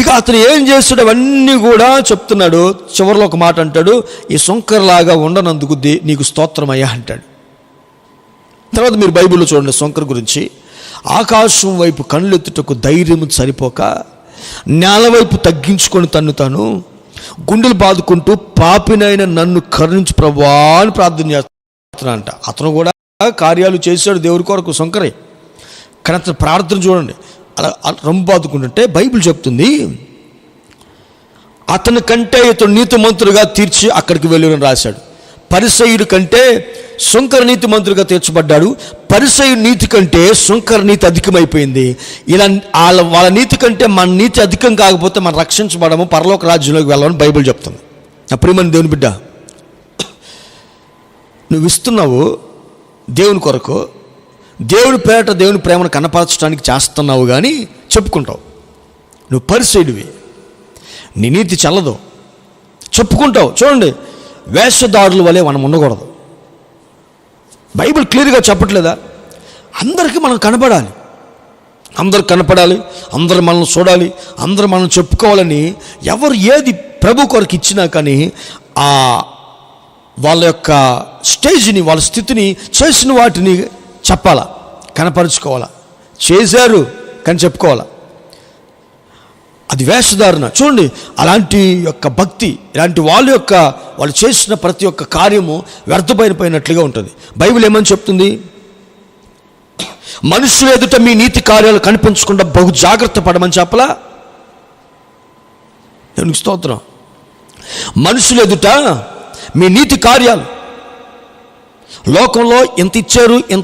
ఇక అతను ఏం చేస్తాడు అవన్నీ కూడా చెప్తున్నాడు. చివరిలో ఒక మాట అంటాడు, ఈ సొంకర్లాగా ఉండనందుకు నీకు స్తోత్రమయ్యా అంటాడు. తర్వాత మీరు బైబిల్లో చూడండి సొంకర్ గురించి. ఆకాశం వైపు కళ్ళెత్తుటకు ధైర్యం సరిపోక నేల వైపు తగ్గించుకొని తను గుండెలు బాదుకుంటూ పాపినైన నన్ను కరుణించు ప్రభువా అని ప్రార్థన చేస్తున్నాడంట. అతను కూడా కార్యాలు చేశాడు దేవుడి కొరకు, సొంకరే, కానీ అతను ప్రార్థన చూడండి అలా రొమ్ము బాదుకుంటుంటే బైబిల్ చెప్తుంది, అతని కంటే ఇతడు నీతిమంతుడుగా తీర్చి అక్కడికి వెళ్ళని రాశాడు. పరిసయ్యుడి కంటే సుంకర నీతి మంత్రులుగా తీర్చబడ్డాడు. పరిసయ్యుడి నీతి కంటే సుంకర నీతి అధికమైపోయింది. ఇలా వాళ్ళ నీతి కంటే మన నీతి అధికం కాకపోతే మనం రక్షించబడము, పరలోక రాజ్యంలోకి వెళ్ళమని బైబిల్ చెప్తుంది. నా ప్రియమైన దేవుని బిడ్డ, నువ్వు ఇస్తున్నావు దేవుని కొరకు, దేవుని పేరట దేవుని ప్రేమను కనపరచడానికి చేస్తున్నావు, కానీ చెప్పుకుంటావు. నువ్వు పరిసైడివి, నీ నీతి చల్లదు, చెప్పుకుంటావు. చూడండి, వేషధారుల వలె మనం ఉండకూడదు. బైబిల్ క్లియర్గా చెప్పట్లేదా? అందరికీ మనం కనపడాలి, అందరు కనపడాలి, అందరు మనల్ని చూడాలి, అందరు మనం చెప్పుకోవాలని ఎవరు ఏది ప్రభు కొరకు ఇచ్చినా కానీ ఆ వాళ్ళ యొక్క స్టేజ్ని, వాళ్ళ స్థితిని, చేసిన వాటిని చెప్పాలా, కనపరుచుకోవాలా. చేశారు కానీ చెప్పుకోవాలా. అది వేషధారణ. చూడండి, అలాంటి యొక్క భక్తి, ఇలాంటి వాళ్ళు చేసిన ప్రతి ఒక్క కార్యము వ్యర్థమైపోయినట్లుగా ఉంటుంది. బైబిల్ ఏమని చెప్తుంది? మనుషుల ఎదుట మీ నీతి కార్యాలు కనిపించకుండా బహు జాగ్రత్త పడమని చెప్పలా? దేవునికి స్తోత్రం. మనుషుల ఎదుట మీ నీతి కార్యాలు, లోకంలో ఎంత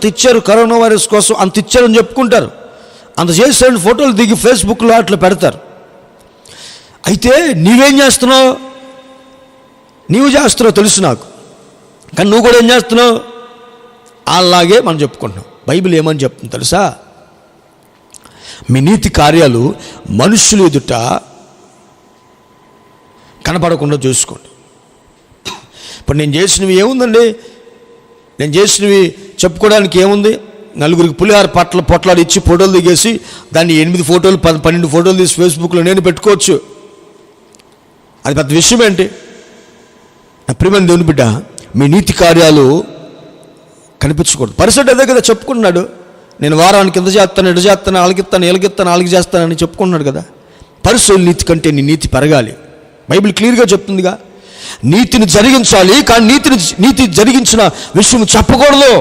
ఇచ్చారు కరోనా వైరస్ కోసం అంత ఇచ్చారని చెప్పుకుంటారు, అంత చేసిన ఫోటోలు దిగి ఫేస్బుక్లో అట్లా పెడతారు. అయితే నీవేం చేస్తున్నావు? నీవు చేస్తున్నావు తెలుసు నాకు, కానీ నువ్వు కూడా ఏం చేస్తున్నావు? అలాగే మనం చెప్పుకుంటున్నాం. బైబిల్ ఏమని చెప్తుంది తెలుసా? మీ నీతి కార్యాలు మనుషులు ఎదుట కనపడకుండా చూసుకోండి. ఇప్పుడు నేను చేసినవి ఏముందండి? నేను చేసినవి చెప్పుకోవడానికి ఏముంది? నలుగురికి పులిహార పొట్లాడి ఇచ్చి ఫోటోలు దిగేసి దాన్ని 8 ఫోటోలు 12 ఫోటోలు తీసి ఫేస్బుక్లో నేను పెట్టుకోవచ్చు. అది పెద్ద విషయం ఏంటి? నా ప్రియమైన దేవుని బిడ్డ, మీ నీతి కార్యాలు కనిపించకూడదు. పరిసెట్ అదే కదా చెప్పుకున్నాడు. నేను వారానికి ఎంత చేస్తాను, ఎటు చేస్తాను, వాళ్ళకి చేస్తానని చెప్పుకున్నాడు కదా. పరిసెల నీతి కంటే నీ నీతి పెరగాలి. బైబిల్ క్లియర్గా చెప్తుందిగా. నీతిని జరిగించాలి, కానీ నీతి జరిగించిన విషయం చెప్పకూడదు.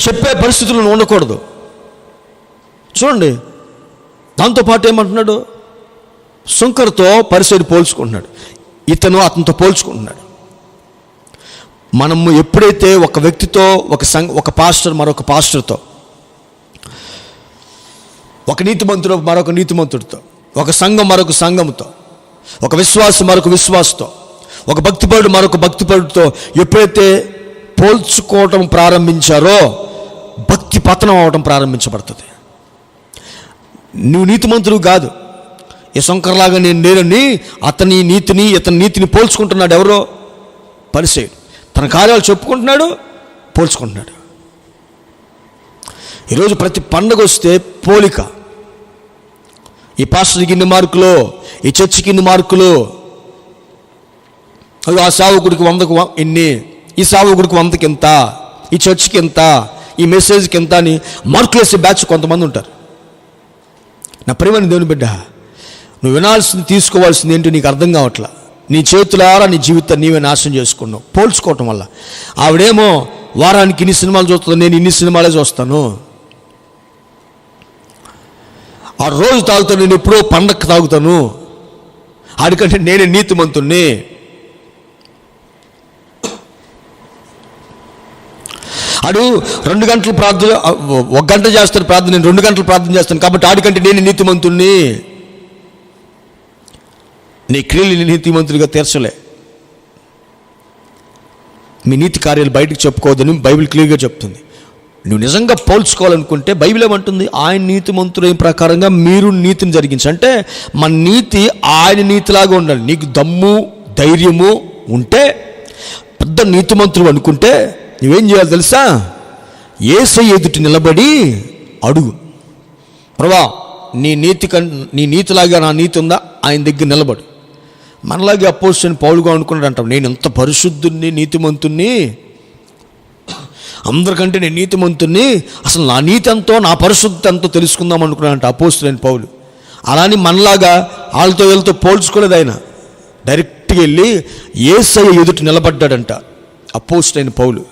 చెప్పే పరిస్థితులను ఉండకూడదు. చూడండి, దాంతోపాటు ఏమంటున్నాడు? సుంకర్తో పరిసెడు పోల్చుకుంటున్నాడు, ఇతను అతనితో పోల్చుకుంటున్నాడు. మనము ఎప్పుడైతే ఒక వ్యక్తితో, ఒక పాస్టర్ మరొక పాస్టర్తో, ఒక నీతిమంతుడు మరొక నీతిమంతుడితో, ఒక సంఘం మరొక సంఘంతో, ఒక విశ్వాసం మరొక విశ్వాసతో, ఒక భక్తిపరుడు మరొక భక్తిపరుడితో ఎప్పుడైతే పోల్చుకోవటం ప్రారంభించారో భక్తి పతనం అవటం ప్రారంభించబడుతుంది. నువ్వు నీతిమంతుడు కాదు, ఈ శంకర్లాగా నేనని ఇతని నీతిని పోల్చుకుంటున్నాడు. ఎవరో? పరిసయ్యుడు. తన కార్యాలు చెప్పుకుంటున్నాడు, పోల్చుకుంటున్నాడు. ఈరోజు ప్రతి పండగ వస్తే పోలిక. ఈ పాస్టర్కి ఇన్ని మార్కులు, ఈ చర్చికి ఇన్ని మార్కులు, ఆ సేవకుడికి 100కు ఇన్ని, ఈ సేవకుడికి 100కి ఎంత, ఈ చర్చికి ఎంత, ఈ మెసేజ్కి ఎంత అని మార్కులు వేసే బ్యాచ్ కొంతమంది ఉంటారు. నా ప్రియమైన దేవుని బిడ్డ, నువ్వు వినాల్సింది, తీసుకోవాల్సింది ఏంటో నీకు అర్థం కావట్లా. నీ చేతులారా నీ జీవితాన్ని నీవే నాశనం చేసుకున్నావు పోల్చుకోవటం వల్ల. ఆవిడేమో వారానికి ఇన్ని సినిమాలు చూస్తుంది, నేను ఇన్ని సినిమాలే చూస్తాను. ఆ రోజు తాగుతాను, నేను ఎప్పుడో పండగ తాగుతాను, ఆడికంటే నేనే నీతిమంతుణ్ణి. ఆడు 2 గంటలు ప్రార్థన, 1 గంట చేస్తాడు ప్రార్థన, నేను 2 గంటలు ప్రార్థన చేస్తాను, కాబట్టి ఆడికంటే నేను నీతిమంతుణ్ణి. నీ క్రియలు నీతిమంతుడిగా తీర్చలే. మీ నీతి కార్యాలు బయటకు చెప్పుకోవద్దని బైబిల్ క్లియర్గా చెప్తుంది. నువ్వు నిజంగా పోల్చుకోవాలనుకుంటే బైబిల్ ఏమంటుంది? ఆయన నీతిమంతుడైన ప్రకారంగా మీరు నీతిని జరిగించండి. అంటే మన నీతి ఆయన నీతిలాగా ఉండాలి. నీకు దమ్ము ధైర్యము ఉంటే, పెద్ద నీతిమంతుడు అనుకుంటే నువ్వేం చేయాలి తెలుసా? యేసయ్య ఎదుట నిలబడి అడుగు, ప్రభువా నీ నీతిలాగా నా నీతి ఉందా? ఆయన దగ్గర నిలబడు. మనలాగే అపోస్తలుడైన పౌలుగా అనుకున్నాడు అంటాం, నేను ఎంత పరిశుద్ధుణ్ణి, నీతిమంతుణ్ణి, అందరికంటే నేను నీతిమంతుణ్ణి, అసలు నా నీతి ఎంతో, నా పరిశుద్ధత ఎంతో తెలుసుకుందాం అనుకున్నాడంట అపోస్తలుడైన పౌలు. అలాని మనలాగా వీళ్ళతో పోల్చుకోలేదు. ఆయన డైరెక్ట్గా వెళ్ళి యేసయ్య ఎదుట నిలబడ్డాడంట అపోస్తలుడైన పౌలు.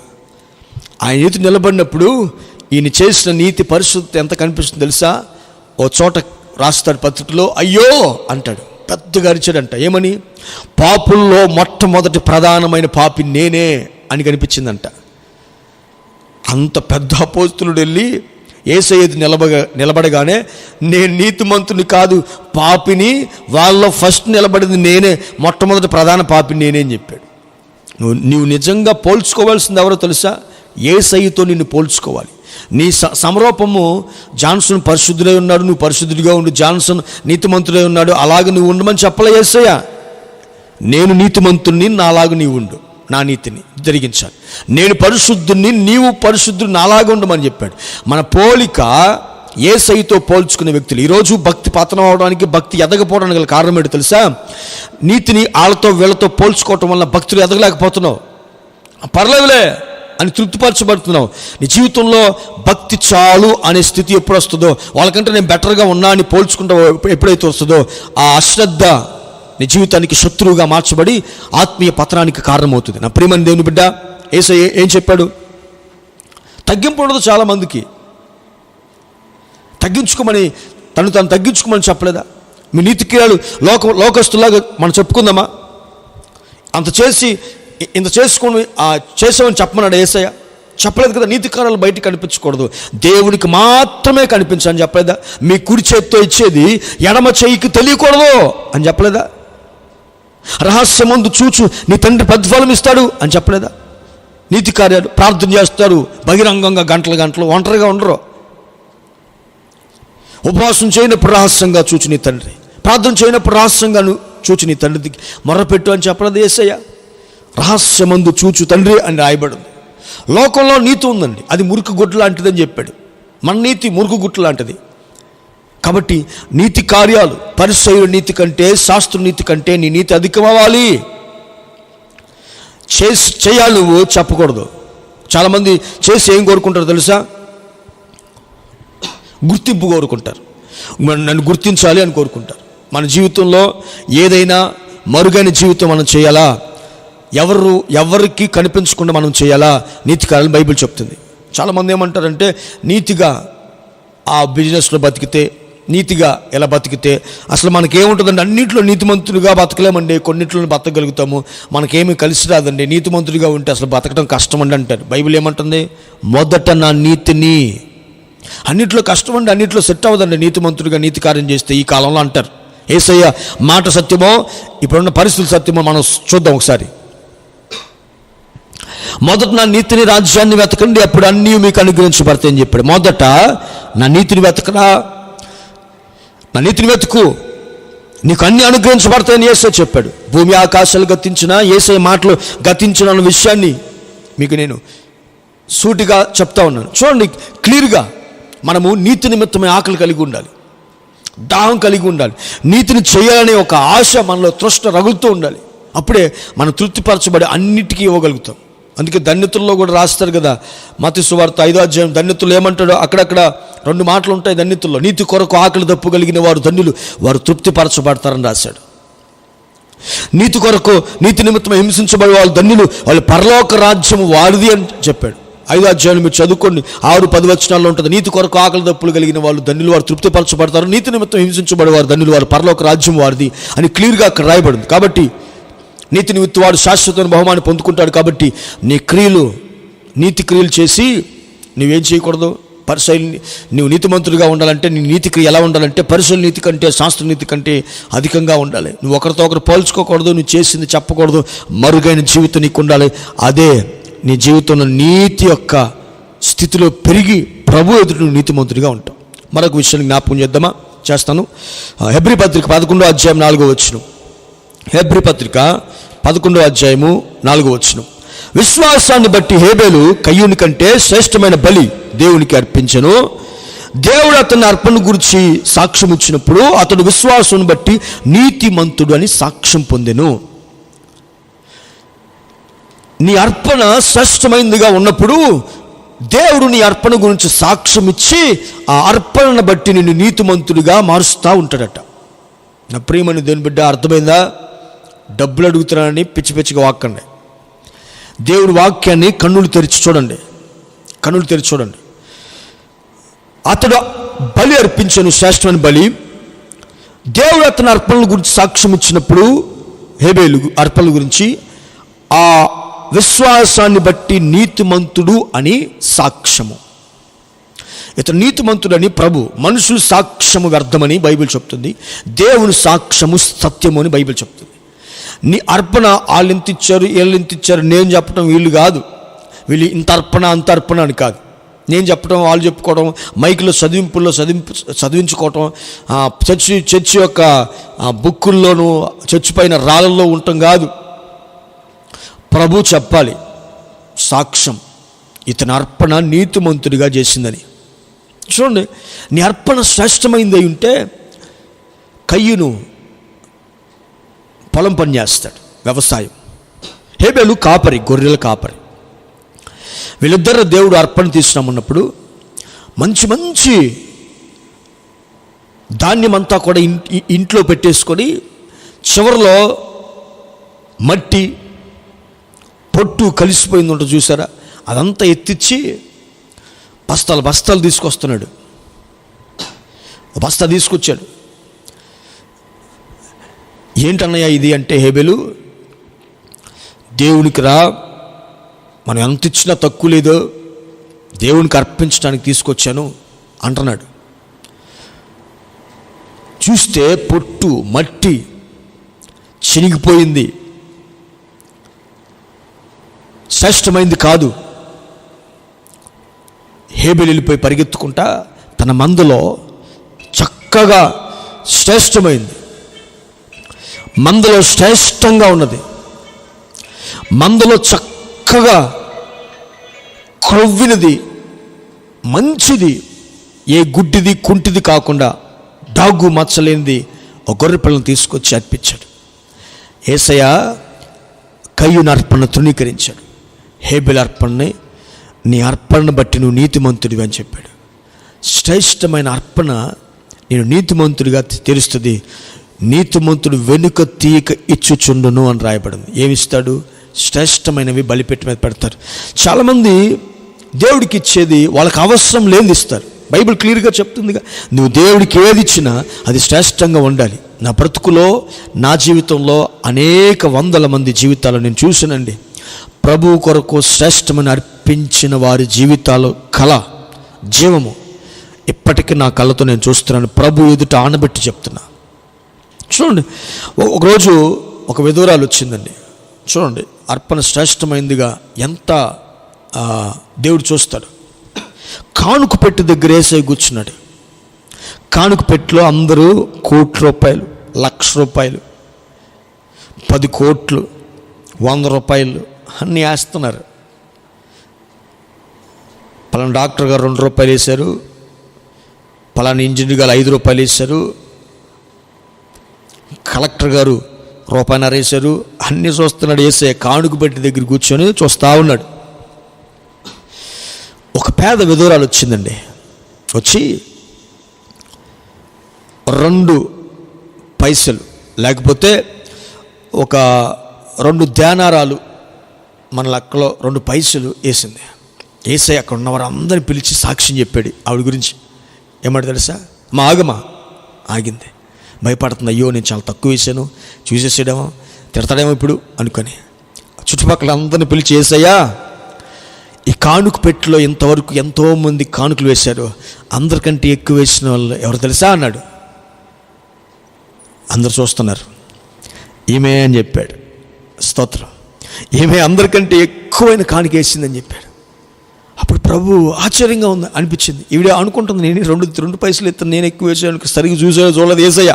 ఆయన ఎదుట నిలబడినప్పుడు ఈయన చేసిన నీతి పరిశుద్ధత ఎంత కనిపిస్తుంది తెలుసా? ఓ చోట రాస్తాడు పత్రికలో, అయ్యో అంటాడు, పెద్దగా అరిచాడంట. ఏమని? పాపుల్లో మొట్టమొదటి ప్రధానమైన పాపి నేనే అని కనిపించిందంట. అంత పెద్ద అపోస్తలుడు వెళ్ళి యేసయ్య నిలబడగానే నేను నీతిమంతుని కాదు పాపిని, వాళ్ళలో ఫస్ట్ నిలబడింది నేనే, మొట్టమొదటి ప్రధాన పాపిని నేనే అని చెప్పాడు. నీవు నిజంగా పోల్చుకోవాల్సింది ఎవరో తెలుసా? యేసయ్యతో నిన్ను పోల్చుకోవాలి. నీ సమరూపము, జాన్సన్ పరిశుద్ధుడై ఉన్నాడు, నువ్వు పరిశుద్ధుడిగా ఉండు, జాన్సన్ నీతిమంతుడై ఉన్నాడు, అలాగే నువ్వు ఉండమని చెప్పలే యేసయ్య. నేను నీతిమంతుణ్ణి, నాలాగా నీవు ఉండు, నా నీతిని జరిగించాలి. నేను పరిశుద్ధుణ్ణి, నీవు పరిశుద్ధుడు, నాలాగా ఉండమని చెప్పాడు. మన పోలిక యేసయ్యతో పోల్చుకునే వ్యక్తులు ఈరోజు భక్తి పతనం అవడానికి, భక్తి ఎదగపోవడానికి గల కారణం ఏంటో తెలుసా? నీతిని వాళ్ళతో వీళ్ళతో పోల్చుకోవటం వల్ల భక్తులు ఎదగలేకపోతున్నావు. పర్లేదులే అని తృప్తిపరచబడుతున్నావు. నీ జీవితంలో భక్తి చాలు అనే స్థితి ఎప్పుడు వస్తుందో, వాళ్ళకంటే నేను బెటర్గా ఉన్నా అని పోల్చుకుంటా ఎప్పుడైతే వస్తుందో, ఆ అశ్రద్ధ నీ జీవితానికి శత్రువుగా మార్చబడి ఆత్మీయ పతనానికి కారణమవుతుంది. నా ప్రియమైన దేవుని బిడ్డ, యేసయ్య ఏం చెప్పాడు? తగ్గింపు ఉండదు. చాలామందికి తగ్గించుకోమని, తను తగ్గించుకోమని చెప్పలేదా? మీ నీతి క్రియలు లోకస్తులాగా మనం చెప్పుకుందామా? అంత చేసి ఇంత చేసుకొని చేసామని చెప్పమన్నాడు యేసయ్య? చెప్పలేదు కదా. నీతి కార్యాలు బయటికి కనిపించకూడదు, దేవునికి మాత్రమే కనిపించని చెప్పలేదా? మీ కుడి చేతితో ఇచ్చేది ఎడమ చేయికి తెలియకూడదు అని చెప్పలేదా? రహస్యమందు చూచు నీ తండ్రి ప్రతిఫలం ఇస్తాడు అని చెప్పలేదా? నీతి కార్యాలు ప్రార్థన చేస్తారు బహిరంగంగా, గంటలు ఒంటరిగా ఉండరు. ఉపవాసం చేయనప్పుడు రహస్యంగా చూచి నీ తండ్రి, ప్రార్థన చేయనప్పుడు రహస్యంగా చూచి నీ తండ్రికి మొర్రపెట్టు అని చెప్పలేదు యేసయ్య? రహస్యమందు చూచు తండ్రి అని రాయబడింది. లోకంలో నీతి ఉందండి, అది మురికి గుడ్డ లాంటిదని చెప్పాడు. మన నీతి మురికి గుట్ట లాంటిది. కాబట్టి నీతి కార్యాలు, పరిసయ్యుల నీతి కంటే, శాస్త్ర నీతి కంటే నీ నీతి అధికమవ్వాలి. చేయాలి, నువ్వు చెప్పకూడదు. చాలామంది చేసి ఏం కోరుకుంటారు తెలుసా? గుర్తింపు కోరుకుంటారు. నన్ను గుర్తించాలి అని కోరుకుంటారు. మన జీవితంలో ఏదైనా మరుగైన జీవితం మనం చేయాలా? ఎవరికి కనిపించకుండా మనం చేయాలా? నీతి కార్యాలు బైబిల్ చెప్తుంది. చాలామంది ఏమంటారంటే, నీతిగా ఆ బిజినెస్లో బతికితే, నీతిగా ఎలా బతికితే అసలు మనకేముంటుందండి? అన్నింటిలో నీతిమంతుడిగా బతకలేమండి, కొన్నింటిలో బతకగలుగుతాము, మనకేమీ కలిసి రాదండి, నీతిమంతుడిగా ఉంటే అసలు బతకడం కష్టమండి అంటారు. బైబిల్ ఏమంటుంది? మొదట నా నీతిని. అన్నింటిలో కష్టమండి, అన్నింటిలో సెట్ అవ్వదండి నీతిమంతుడిగా నీతి కార్యం చేస్తే ఈ కాలంలో అంటారు. యేసయ్య మాట సత్యమో, ఇప్పుడున్న పరిస్థితులు సత్యమో మనం చూద్దాం ఒకసారి. మొదట నా నీతిని, రాజ్యాన్ని వెతకండి, అప్పుడు అన్నీ మీకు అనుగ్రహించబడతాయని చెప్పాడు. మొదట నా నీతిని వెతకరా, నా నీతిని వెతుకు, నీకు అన్ని అనుగ్రహించబడతాయని యేసయ్య చెప్పాడు. భూమి ఆకాశాలు గతించిన, యేసయ్య మాటలు గతించిన అన్న విషయాన్ని మీకు నేను సూటిగా చెప్తా ఉన్నాను. చూడండి క్లియర్గా, మనము నీతి నిమిత్తమే ఆకలి కలిగి ఉండాలి, దాహం కలిగి ఉండాలి, నీతిని చేయాలనే ఒక ఆశ మనలో తృష్ణ రగులుతూ ఉండాలి. అప్పుడే మనం తృప్తిపరచబడి అన్నిటికీ ఇవ్వగలుగుతాం. అందుకే ధన్యతుల్లో కూడా రాస్తారు కదా, మత్తయి సువార్త 5వ అధ్యాయం ధన్యతులు ఏమంటాడో అక్కడక్కడ 2 మాటలు ఉంటాయి ధన్యతుల్లో. నీతి కొరకు ఆకలి దప్పు కలిగిన వారు ధన్యులు, వారు తృప్తిపరచబడతారని రాశాడు. నీతి కొరకు, నీతి నిమిత్తం హింసించబడే వాళ్ళు ధన్యులు, వాళ్ళు పరలోక రాజ్యం వారిది అని చెప్పాడు. 5వ అధ్యాయం మీరు చదువుకోండి, 6-10 వచనాల్లో ఉంటుంది. నీతి కొరకు ఆకలి దప్పులు కలిగిన వాళ్ళు ధన్యులు, వారు తృప్తిపరచబడతారు, నీతి నిమిత్తం హింసించబడే వారు ధన్యులు, వారు పరలోక రాజ్యం వారిది అని క్లియర్గా అక్కడ రాయబడింది. కాబట్టి నీతి నిమిత్తం వాడు శాశ్వతమైన బహుమానం పొందుకుంటాడు. కాబట్టి నీ క్రియలు, నీతి క్రియలు చేసి నువ్వేం చేయకూడదు? పరిసయ్యులు, నువ్వు నీతిమంతుడిగా ఉండాలంటే నీ నీతి క్రియ ఎలా ఉండాలంటే పరిసయ్యుల నీతి కంటే, శాస్త్ర నీతి కంటే అధికంగా ఉండాలి. నువ్వు ఒకరితో ఒకరు పోల్చుకోకూడదు, నువ్వు చేసింది చెప్పకూడదు, మరుగైన జీవితం నీకు ఉండాలి. అదే నీ జీవితంలో నీతి యొక్క స్థితిలో పెరిగి ప్రభు ఎదుట నువ్వు నీతిమంతుడిగా ఉంటావు. మరొక విషయాన్ని జ్ఞాపకం చేస్తాను. హెబ్రీ పత్రిక 11వ అధ్యాయం 4వ వచనం. హెబ్రీ పత్రిక 11వ అధ్యాయము 4వ వచనం. విశ్వాసాన్ని బట్టి హేబేలు కయ్యూని కంటే శ్రేష్టమైన బలి దేవునికి అర్పించెను. దేవుడు అతని అర్పణ గురించి సాక్ష్యం ఇచ్చినప్పుడు అతడు విశ్వాసాన్ని బట్టి నీతిమంతుడు అని సాక్ష్యం పొందెను. నీ అర్పణ శ్రేష్టమైనదిగా ఉన్నప్పుడు దేవుడు నీ అర్పణ గురించి సాక్ష్యం ఇచ్చి ఆ అర్పణను బట్టి నిన్ను నీతిమంతుడిగా మారుస్తూ ఉంటాడట. నా ప్రియమైన దేవుని బిడ్డ, అర్థమైందా? డబ్బులు అడుగుతున్నానని పిచ్చి పిచ్చిగా వాక్కండి. దేవుడి వాక్యాన్ని కన్నులు తెరిచి చూడండి, కన్నులు తెరిచి చూడండి. అతడు బలి అర్పించను, శ్రేష్టమైన బలి. దేవుడు అతని అర్పణల గురించి సాక్ష్యం ఇచ్చినప్పుడు హేబేలు అర్పణల గురించి ఆ విశ్వాసాన్ని బట్టి నీతిమంతుడు అని సాక్ష్యము. ఇతను నీతిమంతుడని ప్రభు, మనుషులు సాక్ష్యము వ్యర్థమని బైబిల్ చెప్తుంది, దేవుని సాక్ష్యము సత్యము అని బైబిల్ చెప్తుంది. నీ అర్పణ వాళ్ళు ఇంత ఇచ్చారు, వీళ్ళు ఇంత ఇచ్చారు నేను చెప్పడం వీళ్ళు కాదు, వీళ్ళు ఇంత అర్పణ అంత అర్పణ అని కాదు నేను చెప్పడం, వాళ్ళు చెప్పుకోవడం, మైకులో చదివించుకోవటం, చర్చి యొక్క బుక్కుల్లోనూ చర్చి పైన రాళ్ళల్లో ఉండటం కాదు. ప్రభు చెప్పాలి సాక్ష్యం, ఇతని అర్పణ నీతిమంతుడిగా చేసిందని. చూడండి, నీ అర్పణ శ్రేష్టమైంది అయి ఉంటే కయ్యూను పొలం పని చేస్తాడు, వ్యవసాయం. హేబేలు కాపరి, గొర్రెల కాపరి. వీళ్ళిద్దరు దేవుడు అర్పణ తీసుకున్నామన్నప్పుడు మంచి మంచి ధాన్యం అంతా కూడా ఇంట్లో పెట్టేసుకొని చివరిలో మట్టి పొట్టు కలిసిపోయింది ఉంటుంది చూసారా, అదంతా ఎత్తిచ్చి బస్తాలు తీసుకొస్తున్నాడు. బస్తా తీసుకొచ్చాడు. ఏంటన్నయ్య ఇది అంటే, హేబేలు దేవునికి రా, మనం ఎంత ఇచ్చినా తక్కువ లేదో, దేవునికి అర్పించడానికి తీసుకొచ్చాను అంటున్నాడు. చూస్తే పొట్టు మట్టి చినిగిపోయింది, శ్రేష్టమైంది కాదు. హేబేలు వెళ్ళిపోయి పరిగెత్తుకుంటా తన మందలో చక్కగా శ్రేష్టమైంది, మందలో శ్రేష్టంగా ఉన్నది, మందలో చక్కగా క్రొవ్వినది, మంచిది, ఏ గుడ్డిది కుంటిది కాకుండా డాగు మచ్చలేనిది ఒక గొర్రె పిల్లను తీసుకొచ్చి అర్పించాడు. యేసయ్య కయ్యూను అర్పణ తృణీకరించాడు. హేబేలు అర్పణని, నీ అర్పణను బట్టి నువ్వు నీతిమంతుడివి అని చెప్పాడు. శ్రేష్టమైన అర్పణ నేను నీతిమంతుడిగా తెలుస్తుంది. నీతిమంతుడు వెనుక తీయక ఇచ్చుచుండును అని రాయబడింది. ఏమిస్తాడు? శ్రేష్టమైనవి బలిపెట్టి మీద పెడతారు. చాలామంది దేవుడికి ఇచ్చేది వాళ్ళకి అవసరం లేనిది ఇస్తారు. బైబిల్ క్లియర్గా చెప్తుందిగా, నువ్వు దేవుడికి ఏది ఇచ్చినా అది శ్రేష్టంగా ఉండాలి. నా బ్రతుకులో, నా జీవితంలో అనేక వందల మంది జీవితాలు నేను చూసానండి. ప్రభు కొరకు శ్రేష్టమని అర్పించిన వారి జీవితాలు కళ, జీవము ఇప్పటికీ నా కళ్ళతో నేను చూస్తున్నాను. ప్రభు ఎదుట ఆనబెట్టి చెప్తున్నా. చూడండి, ఒకరోజు ఒక విధవరాలు వచ్చిందండి. చూడండి, అర్పణ శ్రేష్టమైందిగా ఎంత దేవుడు చూస్తాడు. కానుక పెట్టి దగ్గర యేసయ్య కూర్చున్నాడు. కానుక పెట్టిలో అందరూ ₹1,00,00,000, ₹1,00,000, 10 కోట్లు, ₹100 అన్నీ వేస్తున్నారు. పలానా డాక్టర్ గారు ₹2 వేశారు, పలానా ఇంజనీర్ గారు ₹5 వేశారు, కలెక్టర్ గారు ₹1.5 వేశారు. అన్నీ చూస్తున్నాడు యేసయ్య. కానుక పెట్టి దగ్గర కూర్చొని చూస్తూ ఉన్నాడు. ఒక పేద విధవరాలు వచ్చిందండి. వచ్చి 2 పైసలు లేకపోతే ఒక 2 దేనారాలు, మన లెక్కలో 2 పైసలు వేసింది. యేసయ్య అక్కడ ఉన్నవారు అందరిని పిలిచి సాక్ష్యం చెప్పాడు ఆవిడ గురించి. ఏమంటే తెలుసా? మా ఆగమా ఆగింది, భయపడుతుంది. అయ్యో నేను చాలా తక్కువ వేసాను, చూసేసాడేమో, తిడతాడేమో ఇప్పుడు అనుకొని చుట్టుపక్కల అందరిని పిలిచి, యేసయ్యా ఈ కానుక పెట్టిలో ఇంతవరకు ఎంతోమంది కానుకలు వేశారు, అందరికంటే ఎక్కువ వేసిన వాళ్ళు ఎవరు తెలుసా అన్నాడు. అందరు చూస్తున్నారు. ఈమె అని చెప్పాడు. స్తోత్రం. ఈమె అందరికంటే ఎక్కువైన కానుక వేసిందని చెప్పాడు. అప్పుడు ప్రభు ఆశ్చర్యంగా ఉంది అనిపించింది. ఈవిడ అనుకుంటుంది, నేను 2 పైసలు ఎత్తాను, నేను ఎక్కువ వేసాను, సరిగ్గా చూడలేదు యేసయ్య.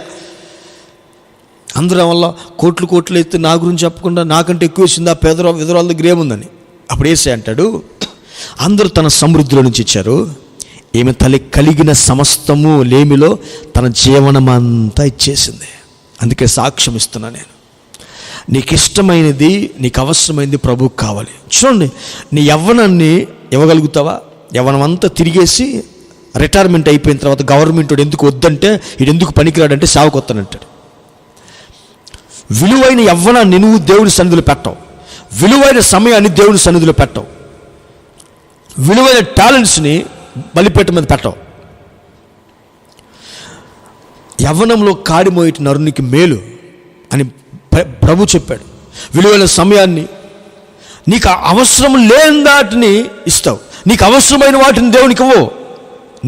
అందరం వల్ల కోట్లు ఎత్తి నా గురించి చెప్పకుండా నాకంటే ఎక్కువ వేసింది ఆ విధవరాల దగ్గర ఏముందని. అప్పుడు యేసయ్య అంటాడు, అందరూ తన సమృద్ధిలో నుంచి ఇచ్చారు, ఈమె తల్లి కలిగిన సమస్తము లేమిలో తన జీవనమంతా ఇచ్చేసింది. అందుకే సాక్ష్యం ఇస్తున్నా నేను. నీకు ఇష్టమైనది, నీకు అవసరమైనది ప్రభువుకు కావాలి. చూడండి, నీ యవ్వనాన్ని ఇవ్వగలుగుతావా? యవ్వనం అంతా తిరిగేసి రిటైర్మెంట్ అయిపోయిన తర్వాత గవర్నమెంట్ వాడు ఎందుకు వద్దంటే, వీడు ఎందుకు పనికిరాడంటే సేవకొత్తానంటాడు. విలువైన యవ్వనాన్ని నువ్వు దేవుని సన్నిధిలో పెట్టవు, విలువైన సమయాన్ని దేవుని సన్నిధిలో పెట్టవు, విలువైన టాలెంట్స్ని బలిపేట మీద పెట్టవు. యవ్వనంలో కాడిమోయటి నరునికి మేలు అని ప్రభు చెప్పాడు. విలువైన సమయాన్ని, నీకు అవసరం లేని వాటిని ఇస్తావు, నీకు అవసరమైన వాటిని దేవునికి ఇవ్వు.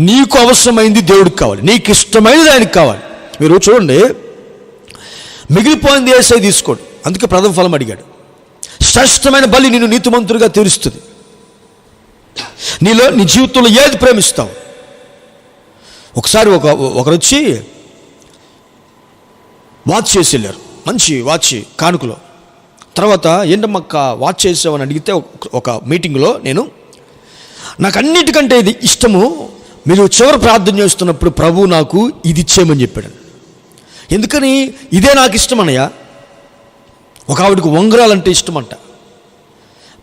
నీకు అవసరమైంది దేవుడికి కావాలి, నీకు ఇష్టమైనది ఆయనకి కావాలి. మీరు చూడండి, మిగిలిపోయింది ఏసై తీసుకోడు, అందుకే ప్రథమ ఫలం అడిగాడు. శ్రేష్టమైన బలి నిన్ను నీతిమంతుడిగా తీరుస్తుంది. నీ జీవితంలో ఏది ప్రేమిస్తావు? ఒకసారి ఒకరు వచ్చి వాచ్ చేసి వెళ్ళారు, మంచి వాచ్ కానుకలో. తర్వాత ఏంటమ్మక్క వాచ్ చేసావని అడిగితే ఒక మీటింగ్లో నాకు అన్నిటికంటే ఇది ఇష్టము, మీరు చివరి ప్రార్థన చేస్తున్నప్పుడు ప్రభు నాకు ఇది ఇచ్చేయమని చెప్పాడు. ఎందుకని? ఇదే నాకు ఇష్టం అన్నయ్య. ఒక ఆవిడకి ఉంగరాలంటే ఇష్టం అంట.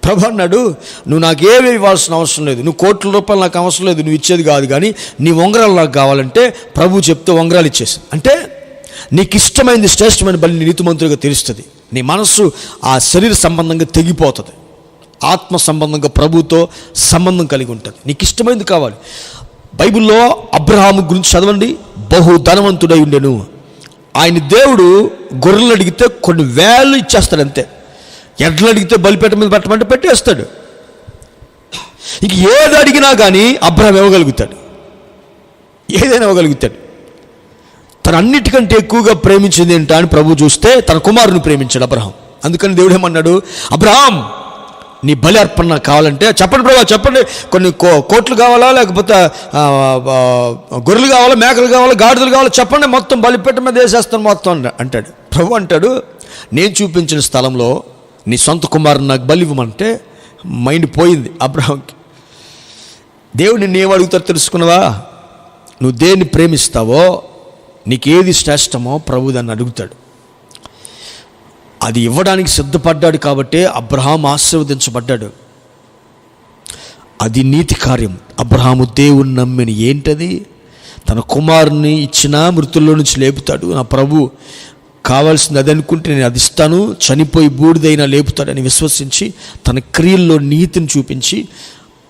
ప్రభు అన్నాడు, నువ్వు నాకేమీ ఇవ్వాల్సిన అవసరం లేదు, నువ్వు కోట్ల రూపాయలు నాకు అవసరం లేదు, నువ్వు ఇచ్చేది కాదు, కానీ నీ ఉంగరాలు నాకు కావాలంటే ప్రభు చెప్తే ఉంగరాలు ఇచ్చేసి. అంటే నీకు ఇష్టమైంది శ్రేష్టమైన బలి నీతిమంతుడిగా తెలుస్తుంది. నీ మనస్సు ఆ శరీర సంబంధంగా తెగిపోతుంది, ఆత్మ సంబంధంగా ప్రభుతో సంబంధం కలిగి ఉంటుంది. నీకు ఇష్టమైంది కావాలి. బైబిల్లో అబ్రహాము గురించి చదవండి, బహు ధనవంతుడై ఉండెను. ఆయన దేవుడు గొర్రెలు అడిగితే కొన్ని వేలు ఇచ్చేస్తాడు అంతే. ఎడ్లు అడిగితే బలిపేట మీద పెట్టమంటే పెట్టేస్తాడు. ఇంక ఏది అడిగినా కానీ అబ్రహాం ఇవ్వగలుగుతాడు, ఏదైనా ఇవ్వగలుగుతాడు. తను అన్నిటికంటే ఎక్కువగా ప్రేమించింది ఏంటా అని ప్రభు చూస్తే తన కుమారుని ప్రేమించాడు అబ్రహాం. అందుకని దేవుడు ఏమన్నాడు, అబ్రహాం నీ బలి అర్పణ కావాలంటే చెప్పండి ప్రభు, చెప్పండి, కొన్ని కోట్లు కావాలా, లేకపోతే గొర్రెలు కావాలా, మేకలు కావాలా, గాడిదలు కావాలా, చెప్పండి, మొత్తం బలిపేట మీద వేసేస్తాను మొత్తం అంటాడు. ప్రభు అంటాడు, నేను చూపించిన స్థలంలో నీ సొంత కుమారుని నాకు బలి ఇవ్వమంటే మైండ్ పోయింది అబ్రహాంకి. దేవుడు నిన్ను ఏం అడుగుతారో తెలుసుకున్నావా? నువ్వు దేన్ని ప్రేమిస్తావో, నీకేది శ్రేష్టమో ప్రభు దాన్ని అడుగుతాడు. అది ఇవ్వడానికి సిద్ధపడ్డాడు కాబట్టి అబ్రహాం ఆశీర్వదించబడ్డాడు. అది నీతి కార్యం. అబ్రహాము దేవుని నమ్మిన ఏంటది? తన కుమారుని ఇచ్చినా మృతుల్లో నుంచి లేపుతాడు. నా ప్రభు కావాల్సింది అది అనుకుంటే నేను అది ఇస్తాను, చనిపోయి బూడిదైనా లేపుతాడని విశ్వసించి తన క్రియల్లో నీతిని చూపించి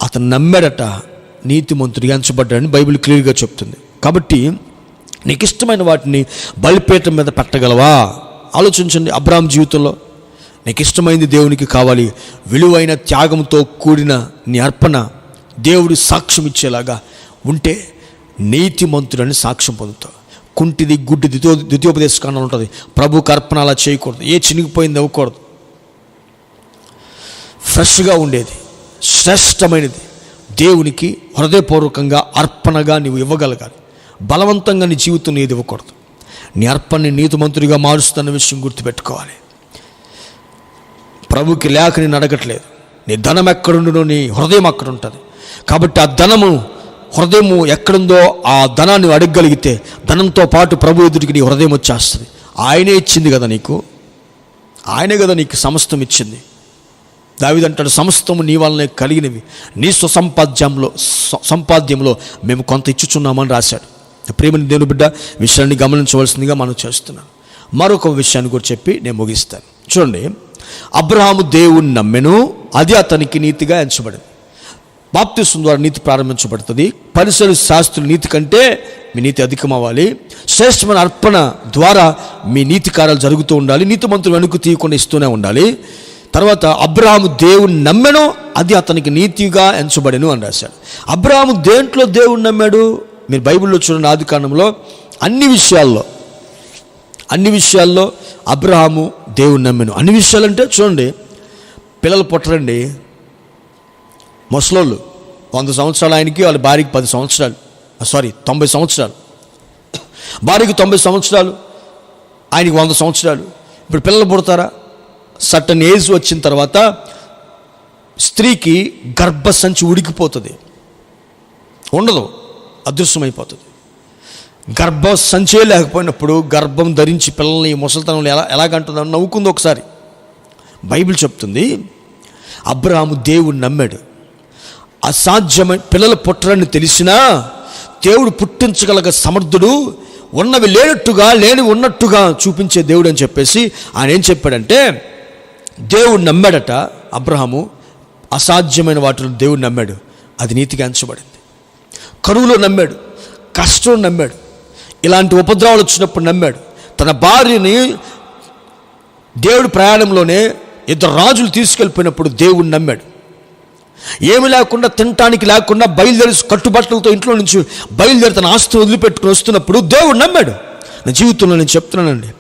అతను నమ్మాడట, నీతిమంతుడిగా ఎంచబడ్డాడని బైబిల్ క్లియర్గా చెప్తుంది. కాబట్టి నీకు ఇష్టమైన వాటిని బలిపీఠం మీద పెట్టగలవా? ఆలోచించండి. అబ్రహాం జీవితంలో నీకు ఇష్టమైంది దేవునికి కావాలి, విలువైన త్యాగంతో కూడిన నీ అర్పణ దేవుడి సాక్ష్యం ఇచ్చేలాగా ఉంటే నీతిమంతుడని సాక్ష్యం పొందుతావు. కుంటిది గుడ్డిది ద్వితీయోపదేశ కాండంలో ఉంటుంది, ప్రభుకి అర్పణ అలా చేయకూడదు, ఏ చినిగిపోయింది ఇవ్వకూడదు. ఫ్రెష్గా ఉండేది, శ్రేష్టమైనది దేవునికి హృదయపూర్వకంగా అర్పణగా నీవు ఇవ్వగలగాలి. బలవంతంగా నీ జీవితం ఏది ఇవ్వకూడదు. నీ అర్పణని నీతిమంతుడిగా మారుస్తున్న విషయం గుర్తుపెట్టుకోవాలి. ప్రభుకి లేక నేను అడగట్లేదు, నీ ధనం ఎక్కడుండునో నీ హృదయం అక్కడ ఉంటుంది. కాబట్టి ఆ ధనము హృదయము ఎక్కడుందో ఆ ధనాన్ని అడగగలిగితే ధనంతో పాటు ప్రభు ఎదుటికి నీ హృదయం వచ్చేస్తుంది. ఆయనే ఇచ్చింది కదా నీకు, ఆయనే కదా నీకు సమస్తం ఇచ్చింది. దావీదు అంటాడు, సమస్తము నీ వల్లనే కలిగినవి, నీ సంపాద్యంలో మేము కొంత ఇచ్చుచున్నామని రాశాడు. ప్రేమని దేవుని బిడ్డ, విషయాన్ని గమనించవలసిందిగా మనం చేస్తున్నాను. మరొక విషయాన్ని కూడా చెప్పి నేను ముగిస్తాను. చూడండి, అబ్రహాము దేవుని నమ్మెను, అది అతనికి నీతిగా ఎంచబడింది. బాప్తిసం ద్వారా నీతి ప్రారంభించబడుతుంది. పరిసర శాస్త్రుల నీతి కంటే మీ నీతి అధికమవ్వాలి. శ్రేష్టమైన అర్పణ ద్వారా మీ నీతి కార్యాలు జరుగుతూ ఉండాలి. నీతిమంతులు వెనుక తీయకుండా ఇస్తూనే ఉండాలి. తర్వాత అబ్రహాము దేవుని నమ్మెను, అది అతనికి నీతిగా ఎంచబడెను అని రాశాడు. అబ్రహాము దేంట్లో దేవుని నమ్మాడు? మీరు బైబిల్లో చూడండి, ఆది కాండంలో అన్ని విషయాల్లో అబ్రహాము దేవుని నమ్మెను. అన్ని విషయాలంటే చూడండి, పిల్లలు పుట్టరండి, ముసలోళ్ళు 100 సంవత్సరాలు ఆయనకి, వాళ్ళ భార్యకి 10 సంవత్సరాలు, 90 సంవత్సరాలు, భార్యకి 90 సంవత్సరాలు, ఆయనకి 100 సంవత్సరాలు. ఇప్పుడు పిల్లలు పుడతారా? సర్టన్ ఏజ్ వచ్చిన తర్వాత స్త్రీకి గర్భసంచి ఉడికిపోతుంది, ఉండదు, అదృశ్యమైపోతుంది. గర్భసంచే లేకపోయినప్పుడు గర్భం ధరించి పిల్లల్ని ముసలితనంలో ఎలాగంటుందని నవ్వుకుంది ఒకసారి. బైబిల్ చెప్తుంది, అబ్రహాము దేవుని నమ్మాడు. అసాధ్యమైన పిల్లలు పుట్టరని తెలిసినా దేవుడు పుట్టించగలగ సమర్థుడు, ఉన్నవి లేనట్టుగా లేనివి ఉన్నట్టుగా చూపించే దేవుడు అని చెప్పేసి ఆయన ఏం చెప్పాడంటే, దేవుడు నమ్మాడట అబ్రహాము. అసాధ్యమైన వాటిలో దేవుడు నమ్మాడు, అది నీతిగా ఎంచబడింది. కరువులో నమ్మాడు, కష్టం నమ్మాడు, ఇలాంటి ఉపద్రవాలు వచ్చినప్పుడు నమ్మాడు. తన భార్యని దేవుడు ప్రయాణంలోనే 2 రాజులు తీసుకెళ్ళిపోయినప్పుడు దేవుడు నమ్మాడు. ఏమి లేకుండా, తినటానికి లేకుండా బయలుదేరి కట్టుబట్టలతో ఇంట్లో నుంచి బయలుదేరి తన ఆస్తి వదిలిపెట్టుకుని వస్తున్నప్పుడు దేవుడు నమ్మాడు. నా జీవితంలో నేను చెప్తున్నానండి,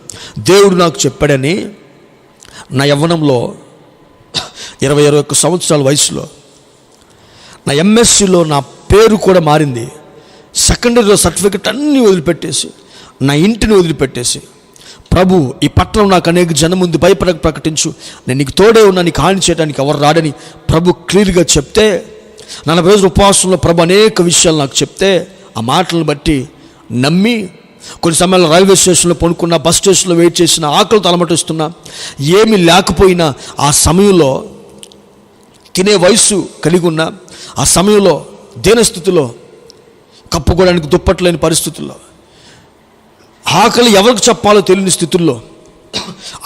దేవుడు నాకు చెప్పాడని నా యవ్వనంలో 20-21 సంవత్సరాల వయసులో నా ఎంఎస్సిలో నా పేరు కూడా మారింది. సెకండరీలో సర్టిఫికెట్ అన్నీ వదిలిపెట్టేసి, నా ఇంటిని వదిలిపెట్టేసి, ప్రభు ఈ పట్టణం నాకు అనేక జనం ముందు భయపడక ప్రకటించు, నేను నీకు తోడే ఉన్నా, నీకు హాని చేయడానికి ఎవరు రాడని ప్రభు క్లియర్గా చెప్తే, 40 రోజుల ఉపవాసంలో ప్రభు అనేక విషయాలు నాకు చెప్తే, ఆ మాటలను బట్టి నమ్మి కొన్ని సమయాల్లో రైల్వే స్టేషన్లో పడుకున్నా, బస్ స్టేషన్లో వెయిట్ చేసిన, ఆకలితో అలమటిస్తున్నా, ఏమీ లేకపోయినా ఆ సమయంలో తినే వయసు కలిగి ఉన్న ఆ సమయంలో దీనస్థితిలో, కప్పుకోవడానికి దుప్పట్లేని పరిస్థితుల్లో, ఆకలి ఎవరికి చెప్పాలో తెలియని స్థితుల్లో,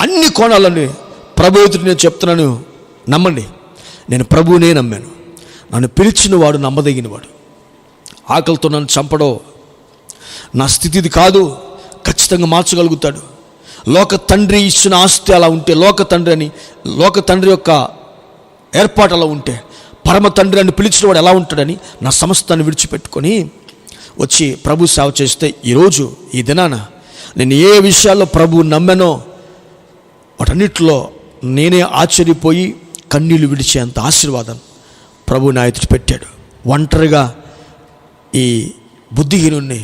అన్ని కోణాలని ప్రభు ఎదుటి నేను చెప్తున్నాను, నమ్మండి. నేను ప్రభువునే నమ్మాను. నన్ను పిలిచిన వాడు నమ్మదగినవాడు. ఆకలితో నన్ను చంపడో నా స్థితి ఇది కాదు, ఖచ్చితంగా మార్చగలుగుతాడు. లోక తండ్రి ఇచ్చిన ఆస్తి అలా ఉంటే, లోక తండ్రి యొక్క ఏర్పాటు అలా ఉంటే, పరమ తండ్రి అని పిలిచిన వాడు ఎలా ఉంటాడని నా సమస్తాన్ని విడిచిపెట్టుకొని వచ్చి ప్రభు సేవ చేస్తే, ఈరోజు ఈ దినాన నేను ఏ విషయాల్లో ప్రభు నమ్మానో వాటన్నిటిలో నేనే ఆశ్చర్యపోయి కన్నీళ్లు విడిచేంత ఆశీర్వాదం ప్రభు నా ఎదుటి పెట్టాడు. ఒంటరిగా ఈ బుద్ధిహీనుణ్ణి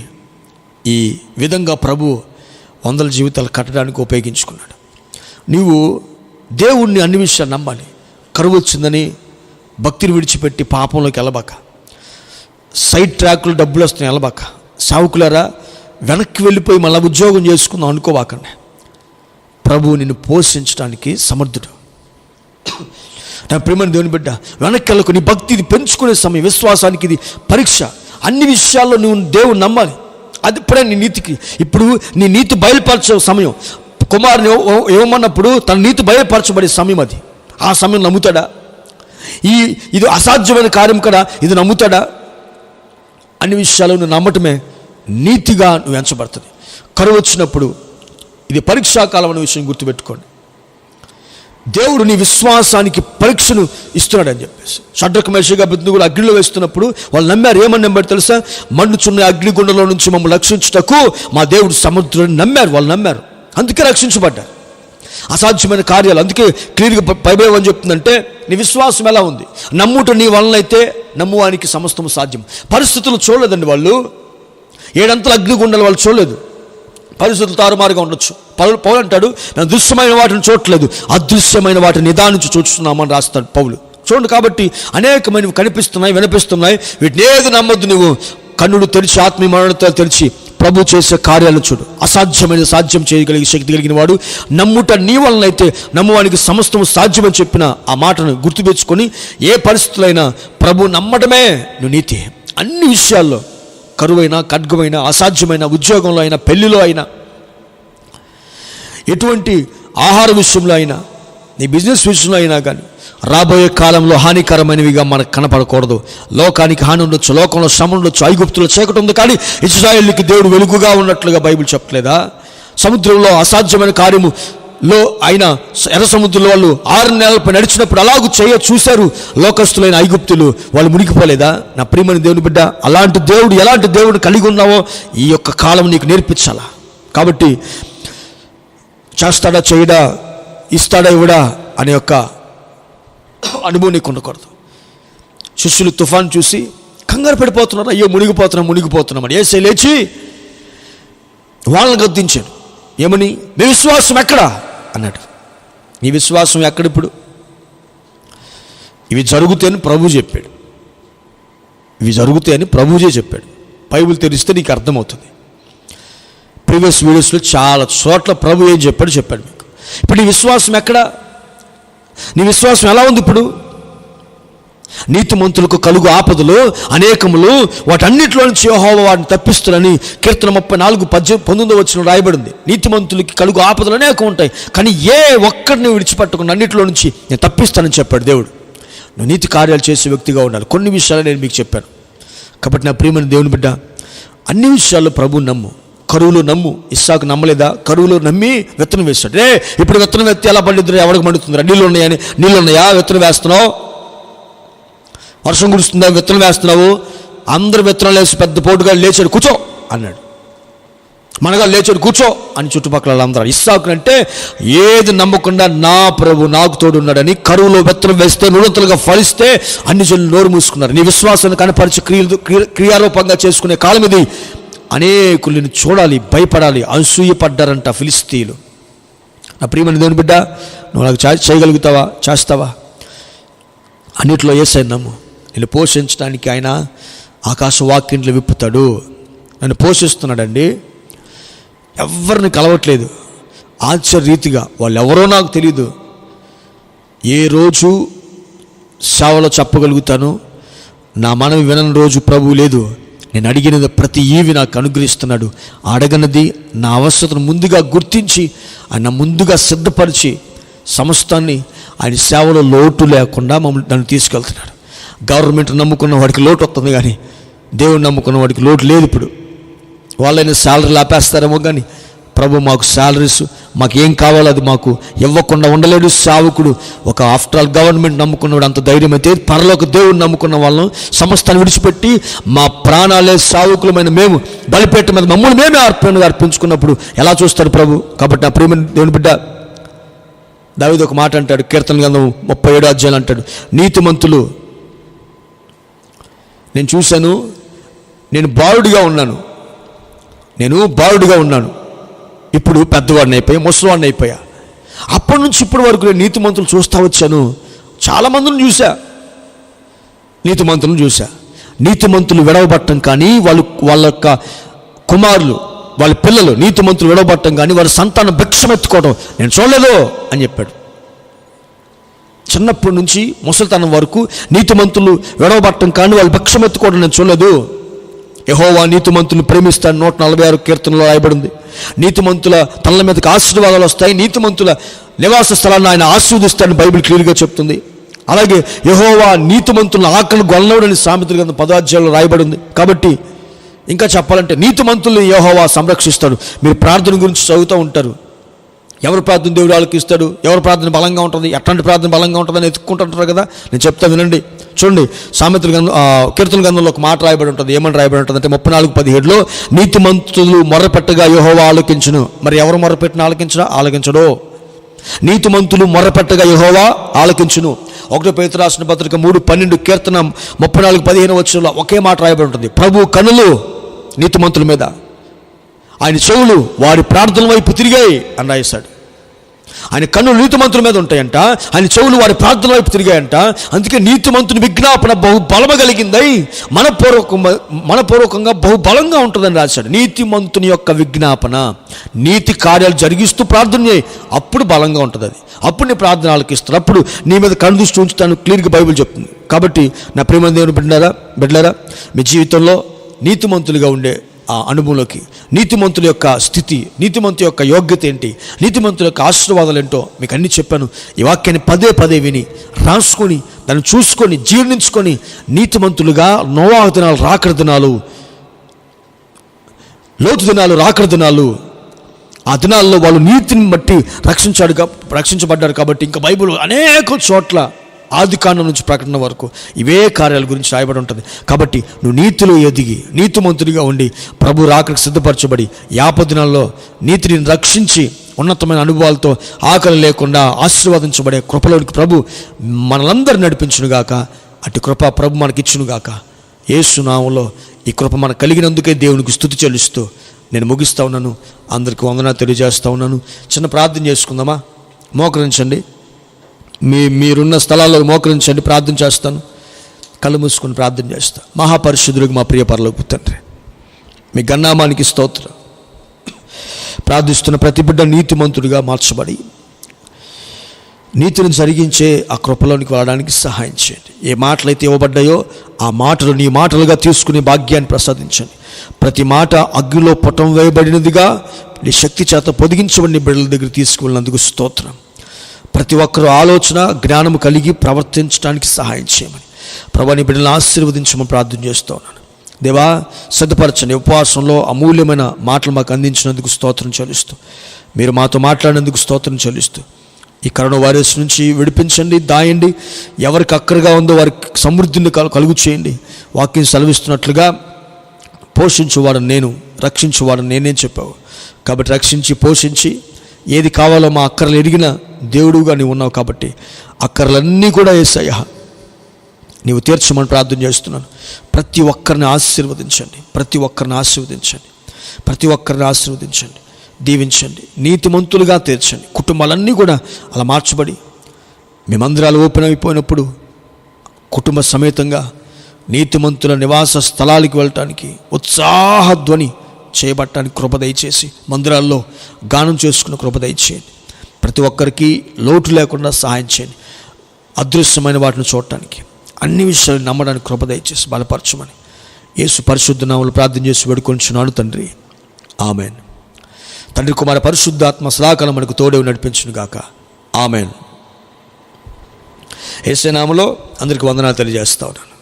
ఈ విధంగా ప్రభు 100 జీవితాలు కట్టడానికి ఉపయోగించుకున్నాడు. నీవు దేవుణ్ణి అన్ని విషయాలు నమ్మాలి. కరువు వచ్చిందని భక్తిని విడిచిపెట్టి పాపంలోకి వెళ్ళబాక, సైడ్ ట్రాక్లు డబ్బులు వస్తున్నాయి వెళ్ళబాక, సావుకులారా వెనక్కి వెళ్ళిపోయి మళ్ళీ ఉద్యోగం చేసుకుందాం అనుకోవాకండి. ప్రభువు నిన్ను పోషించడానికి సమర్థుడు. నా ప్రేమని దేవుని బిడ్డ, వెనక్కి వెళ్ళకు. నీ భక్తి ఇది పెంచుకునే సమయం, విశ్వాసానికి ఇది పరీక్ష. అన్ని విషయాల్లో నువ్వు దేవుడు నమ్మాలి. అది ఇప్పుడే నీ నీతికి, ఇప్పుడు నీ నీతి బయలుపరచే సమయం. కుమారుని ఇవ్వమన్నప్పుడు తన నీతి బయలుపరచబడే సమయం అది. ఆ సమయం నమ్ముతాడా? ఇది అసాధ్యమైన కార్యం కదా, ఇది నమ్ముతాడా? అన్ని విషయాలు నువ్వు నమ్మటమే నీతిగా నువ్వు ఎంచబడుతుంది. కరువు వచ్చినప్పుడు ఇది పరీక్షాకాలం అనే విషయం గుర్తుపెట్టుకోండి. దేవుడు నీ విశ్వాసానికి పరీక్షను ఇస్తున్నాడని చెప్పేసి, షడ్రకు మేషకు అబేద్నెగోలు అగ్నిలో వేస్తున్నప్పుడు వాళ్ళు నమ్మారు. ఏమని నమ్మారు తెలుసా? మండుచున్న అగ్నిగుండంలో నుంచి మమ్మల్ని రక్షించుటకు మా దేవుడు సమర్థుడని నమ్మారు. వాళ్ళు నమ్మారు, అందుకే రక్షించబడ్డారు. అసాధ్యమైన కార్యాలు, అందుకే క్లియర్గా బైబిల్ ఏమని చెప్తుందంటే, నీ విశ్వాసం ఎలా ఉంది? నమ్ముట నీ వలనైతే నమ్మువానికి సమస్తము సాధ్యం. పరిస్థితులు చూడలేదండి వాళ్ళు, 7 అంతల అగ్నిగుండాలు వాళ్ళు చూడలేదు. పరిస్థితులు తారుమారుగా ఉండొచ్చు. పౌలు అంటాడు, నేను దృశ్యమైన వాటిని చూడట్లేదు, అదృశ్యమైన వాటిని నిదానించి చూస్తున్నామని రాస్తాడు పౌలు. చూడండి, కాబట్టి అనేకమైనవి కనిపిస్తున్నాయి, వినిపిస్తున్నాయి. వీటిని ఏది నమ్మద్దు. నువ్వు కన్నుడు తెరిచి, ఆత్మీయ మనతో తెరిచి ప్రభు చేసే కార్యాలను చూడు. అసాధ్యమైన సాధ్యం చేయగలిగే శక్తి కలిగిన వాడు. నమ్ముట నీ వలనైతే నమ్మువానికి సమస్తము సాధ్యమని చెప్పిన ఆ మాటను గుర్తుపెచ్చుకొని ఏ పరిస్థితులైనా ప్రభు నమ్మటమే నువ్వు నీతి. అన్ని విషయాల్లో, కరువైనా, ఖడ్గమైనా, అసాధ్యమైన, ఉద్యోగంలో అయినా, పెళ్లిలో అయినా, ఎటువంటి ఆహార విషయంలో అయినా, నీ బిజినెస్ విషయంలో అయినా కానీ రాబోయే కాలంలో హానికరమైనవిగా మనకు కనపడకూడదు. లోకానికి హాని ఉండొచ్చు, లోకంలో శ్రమ ఉండొచ్చు, ఐగుప్తులో చీకటి ఉంది, కానీ ఇశ్రాయేలుకి దేవుడు వెలుగుగా ఉన్నట్లుగా బైబిల్ చెప్పలేదా? సముద్రంలో అసాధ్యమైన కార్యములో అయినా ఎర్ర సముద్రంలో వాళ్ళు 6 నెలలపై నడిచినప్పుడు అలాగూ చూశారు లోకస్తులైన ఐగుప్తులు. వాళ్ళు మునిగిపోలేదా? నా ప్రియమైన దేవుని బిడ్డ, అలాంటి దేవుడు, ఎలాంటి దేవుడు కలిగి ఉన్నావో ఈ యొక్క కాలం నీకు నేర్పించాలా. కాబట్టి చేస్తాడా చేయడా, ఇస్తాడా ఇవ్వడా అనే యొక్క అనుభవం నీకు ఉండకూడదు. శిష్యులు తుఫాన్ చూసి కంగారు పడిపోతున్నారు, అయ్యో మునిగిపోతున్నామని. యేసే లేచి వాళ్ళని గద్దించాడు. ఏమని? నీ విశ్వాసం ఎక్కడా అన్నాడు. నీ విశ్వాసం ఎక్కడిప్పుడు? ఇవి జరుగుతాయని ప్రభు చెప్పాడు. ఇవి జరుగుతాయని ప్రభుజే చెప్పాడు. బైబిల్ తెరిస్తే నీకు అర్థమవుతుంది. ప్రీవియస్ వీడియోస్లో చాలా చోట్ల ప్రభు ఏం చెప్పాడు మీకు. ఇప్పుడు నీ విశ్వాసం ఎక్కడా? నీ విశ్వాసం ఎలా ఉంది ఇప్పుడు? నీతిమంతులకు కలుగు ఆపదలు అనేకములు, వాటన్నిటిలో నుంచి యెహోవా వాటిని తప్పిస్తులని కీర్తన 34:19 రాయబడింది. నీతిమంతులకి కలుగు ఆపదలు అనేకం ఉంటాయి, కానీ ఏ ఒక్కడిని విడిచిపెట్టకుండా అన్నిటిలో నుంచి నేను తప్పిస్తానని చెప్పాడు దేవుడు. నువ్వు నీతి కార్యాలు చేసే వ్యక్తిగా ఉండాలి. కొన్ని విషయాలు నేను మీకు చెప్పాను. కాబట్టి నా ప్రియమైన దేవుని బిడ్డ, అన్ని విషయాల్లో ప్రభువుని నమ్ము. కరువులో నమ్ము. ఇస్సాకు నమ్మలేదా? కరువులో నమ్మి విత్తనం వేస్తాడు. ఇప్పుడు విత్తనం ఎత్తి ఎలా పండిద్దు? ఎవరికి మండుతుందిరా? నీళ్ళు ఉన్నాయా? విత్తనం వేస్తున్నావు. వర్షం కురుస్తుందా, విత్తనం వేస్తున్నావు, అందరు విత్తనాలు వేసి పెద్ద పోటుగా లేచాడు, కూర్చో అన్నాడు. మనగా లేచాడు, కూర్చో అని చుట్టుపక్కల అందరూ. ఇస్సాకునంటే ఏది నమ్మకుండా నా ప్రభు నాకు తోడున్నాడని, కరువులో విత్తనం వేస్తే నూనెతలుగా ఫలిస్తే అన్ని జనులు నోరు మూసుకున్నారు. నీ విశ్వాసాన్ని కనపరిచి క్రియారూపంగా చేసుకునే కాలం ఇది. అనేకులను చూడాలి, భయపడాలి, అసూయపడ్డారంట ఫిలిస్తీయులు. నా ప్రియమైన దేవుని బిడ్డ, నువ్వు నాకు చేయగలుగుతావా, చేస్తావా? అన్నిట్లో యేసయ్యను నమ్ము. నేను పోషించడానికి ఆయన ఆకాశ వాక్యంట్లు విప్పుతాడు. నన్ను పోషిస్తున్నాడండి. ఎవరిని కలవట్లేదు ఆశ్చర్యరీతిగా. వాళ్ళు ఎవరో నాకు తెలియదు. ఏ రోజు సేవలో చెప్పగలుగుతాను, నా మనవి వినని రోజు ప్రభువు లేదు. నేను అడిగినది ప్రతి ఈవి నాకు అనుగ్రహిస్తున్నాడు. అడగనది నా అవసరతను ముందుగా గుర్తించి ఆయన ముందుగా సిద్ధపరిచి సమస్తాన్ని ఆయన సేవలో లోటు లేకుండా నన్ను తీసుకెళ్తున్నాడు. గవర్నమెంట్ నమ్ముకున్న వాడికి లోటు వస్తుంది, కానీ దేవుడు నమ్ముకున్న వాడికి లోటు లేదు. ఇప్పుడు వాళ్ళైనా శాలరీలు ఆపేస్తారేమో, కానీ ప్రభు మాకు శాలరీస్, మాకు ఏం కావాలో అది మాకు ఇవ్వకుండా ఉండలేడు సేవకుడు. ఒక ఆఫ్టర్ ఆల్ గవర్నమెంట్ నమ్ముకున్నవాడు అంత ధైర్యం అయితే, పరలోక దేవుడు నమ్ముకున్న వాళ్ళం సమస్తాన్ని విడిచిపెట్టి మా ప్రాణాలే సేవకులమైన మేము బలిపేట మీద మమ్మల్ని మేమే అర్పించుకున్నప్పుడు ఎలా చూస్తాడు ప్రభు? కాబట్టి నా ప్రియమైన దేవుని బిడ్డ, దావీదు ఒక మాట అంటాడు, కీర్తన గ్రంథం 37 అధ్యాయం అంటాడు, నీతిమంతులు నేను చూశాను, నేను బాలుడిగా ఉన్నాను, ఇప్పుడు పెద్దవాడిని అయిపోయా, ముసలివాడిని అయిపోయా. అప్పటి నుంచి ఇప్పటి వరకు నేను నీతిమంతులు చూస్తూ వచ్చాను. చాలామందిని చూసా, నీతిమంతులు విడవబట్టం కానీ, వాళ్ళ యొక్క కుమారులు, వాళ్ళ పిల్లలు నీతిమంతులు విడవబట్టం కానీ, వారి సంతానం భిక్షమెత్తుకోవడం నేను చూడలేదు అని చెప్పాడు. చిన్నప్పటి నుంచి ముసలితనం వరకు నీతిమంతులు విడవబట్టం కానీ, వాళ్ళు భిక్షమెత్తుకోవడం నేను చూడలేదు. యెహోవా నీతిమంతులను ప్రేమిస్తాను 146 కీర్తనలో రాయబడింది. నీతిమంతుల తనల మీదకి ఆశీర్వాదాలు వస్తాయి, నీతిమంతుల నివాస స్థలాన్ని ఆయన ఆశీర్వదిస్తాడని బైబిల్ క్లియర్గా చెప్తుంది. అలాగే యెహోవా నీతిమంతులను ఆకలి గొల్లవుడని సామెతల గ్రంథం 10వ అధ్యాయంలో రాయబడింది. కాబట్టి ఇంకా చెప్పాలంటే నీతిమంతుల్ని యెహోవా సంరక్షిస్తాడు. మీరు ప్రార్థన గురించి చదువుతూ ఉంటారు, ఎవరి ప్రార్థన దేవుడు ఆలకిస్తాడు, ఎవరి ప్రార్థన బలంగా ఉంటుంది, ఎట్లాంటి ప్రార్థన బలంగా ఉంటుందని ఎత్తుక్కుంటుంటారు కదా. నేను చెప్తా వినండి. చూడండి, సామెతల గ్రంథం కీర్తన గ్రంథంలో ఒక మాట రాయబడి ఉంటుంది. ఏమని రాయబడి ఉంటుంది అంటే 34:17లో నీతిమంతులు మొర్రపెట్టగా యెహోవా ఆలకించును. మరి ఎవరు మొర్రపెట్టిన ఆలకించడో? నీతిమంతులు మొర్రపెట్టగా యెహోవా ఆలకించును. 1 పేతురు రాసిన పత్రిక 3:12, కీర్తన 34:15 వచనంలో ఒకే మాట రాయబడి ఉంటుంది. ప్రభు కనులు నీతిమంతుల మీద, ఆయన చెవులు వారి ప్రార్థనల వైపు తిరిగాయి అని రాశాడు. ఆయన కన్నులు నీతిమంతుల మీద ఉంటాయంట, ఆయన చెవులు వారి ప్రార్థనల వైపు తిరిగాయంట. అందుకే నీతిమంతుని విజ్ఞాపన బహు బలమ కలిగిందై మనపూర్వకంగా బహు బలంగా ఉంటుందని రాశాడు. నీతిమంతుని యొక్క విజ్ఞాపన, నీతి కార్యాలు జరిగిస్తూ ప్రార్థన చేయి, అప్పుడు బలంగా ఉంటుంది. అది అప్పుడు నీ ప్రార్థన ఆలకిస్తాడు, అప్పుడు నీ మీద కన్ను దృష్టి ఉంచుతాను, క్లియర్గా బైబిల్ చెప్తుంది. కాబట్టి నా ప్రియమైన దేవుని బిడ్డలారా, మీ జీవితంలో నీతిమంతులుగా ఉండే ఆ అనుభవంలోకి, నీతిమంతుల యొక్క స్థితి, నీతిమంతు యొక్క యోగ్యత ఏంటి, నీతిమంతుల యొక్క ఆశీర్వాదాలు ఏంటో మీకు అన్నీ చెప్పాను. ఈ వాక్యాన్ని పదే పదే విని రాసుకొని దాన్ని చూసుకొని జీర్ణించుకొని నీతిమంతులుగా నోవాహు దినాలు రాకడ దినాలు, లోతు దినాలు రాకడ దినాలు, ఆ దినాల్లో వాళ్ళు నీతిని బట్టి రక్షించబడ్డారు. కాబట్టి ఇంకా బైబిల్ అనేక చోట్ల ఆదికాండం నుంచి ప్రకటన వరకు ఇవే కార్యాల గురించి రాయబడి ఉంటుంది. కాబట్టి నువ్వు నీతిలో ఎదిగి నీతిమంతుడిగా ఉండి ప్రభు రాకడికి సిద్ధపరచబడి యాపదినాల్లో నీతిని రక్షించి ఉన్నతమైన అనుభవాలతో ఆకలి లేకుండా ఆశీర్వదించబడే కృపలోనికి ప్రభు మనలందరూ నడిపించునుగాక. అటు కృప ప్రభు మనకిచ్చునుగాక. యేసు నామములో ఈ కృప మనకు కలిగినందుకే దేవునికి స్తుతి చెల్లిస్తూ నేను ముగిస్తూ ఉన్నాను. అందరికీ వందనాలు తెలియజేస్తూ ఉన్నాను. చిన్న ప్రార్థన చేసుకుందామా? మోకరించండి, మీరున్న స్థలాల్లో మోకరించండి. ప్రార్థన చేస్తాను. కళ్ళు మూసుకొని ప్రార్థన చేస్తా. మహాపరిశుద్ధుడికి మా ప్రియ పరలోకపు తండ్రి, మీ గన్నామానికి స్తోత్రం. ప్రార్థిస్తున్న ప్రతి బిడ్డ నీతిమంతుడిగా మార్చబడి నీతిని జరిగించే ఆ కృపలోనికి వెళ్ళడానికి సహాయం చేయండి. ఏ మాటలైతే ఇవ్వబడ్డాయో ఆ మాటలు నీ మాటలుగా తీసుకునే భాగ్యాన్ని ప్రసాదించండి. ప్రతి మాట అగ్నిలో పొటం వేయబడినదిగా నీ శక్తి చేత పొదిగించబడిన బిడ్డల దగ్గర తీసుకువెళ్ళినందుకు స్తోత్రం. ప్రతి ఒక్కరూ ఆలోచన జ్ఞానము కలిగి ప్రవర్తించడానికి సహాయం చేయమని ప్రభువా నీ బిడ్డలను ఆశీర్వదించమని ప్రార్థన చేస్తూ ఉన్నాను. దేవా, సిద్ధపరచండి. ఉపవాసంలో అమూల్యమైన మాటలు మాకు అందించినందుకు స్తోత్రం చెల్లిస్తూ, మీరు మాతో మాట్లాడినందుకు స్తోత్రం చెల్లిస్తూ, ఈ కరోనా వైరస్ నుంచి విడిపించండి, దాయండి. ఎవరికి అక్కరగా ఉందో వారికి సమృద్ధిని కలుగు చేయండి. వాక్యం సెలవిస్తున్నట్లుగా పోషించువాడని నేను, రక్షించువాడని నేనే చెప్పావు. కాబట్టి రక్షించి పోషించి ఏది కావాలో మా అక్కర్లు ఎరిగిన దేవుడుగా నీవు ఉన్నావు. కాబట్టి అక్కర్లన్నీ కూడా యేసయ్యా నీవు తీర్చమని ప్రార్థన చేస్తున్నాను. ప్రతి ఒక్కరిని ఆశీర్వదించండి, ప్రతి ఒక్కరిని ఆశీర్వదించండి, ప్రతి ఒక్కరిని ఆశీర్వదించండి, దీవించండి, నీతిమంతులుగా తీర్చండి. కుటుంబాలన్నీ కూడా అలా మార్చబడి మీ మందిరాలు ఓపెన్ అయిపోయినప్పుడు కుటుంబ సమేతంగా నీతిమంతుల నివాస స్థలాలకు వెళ్ళటానికి ఉత్సాహధ్వని చేయబట్టడానికి కృప దయచేసి మందిరాల్లో గానం చేసుకున్న కృప దయచేయండి. ప్రతి ఒక్కరికి లోటు లేకుండా సహాయం చేయండి. అదృశ్యమైన వాటిని చూడటానికి, అన్ని విషయాలు నమ్మడానికి కృప దయచేసి బలపరచమని యేసు పరిశుద్ధ నామములో ప్రార్థన చేసి వేడుకొంచున్నాను తండ్రి, ఆమెన్. తండ్రి, కుమార, పరిశుద్ధాత్మ సదాకాలం మనకు తోడే నడిపించును గాక, ఆమెన్. యేసు నామములో అందరికీ వందనాలు తెలియజేస్తా ఉన్నాను.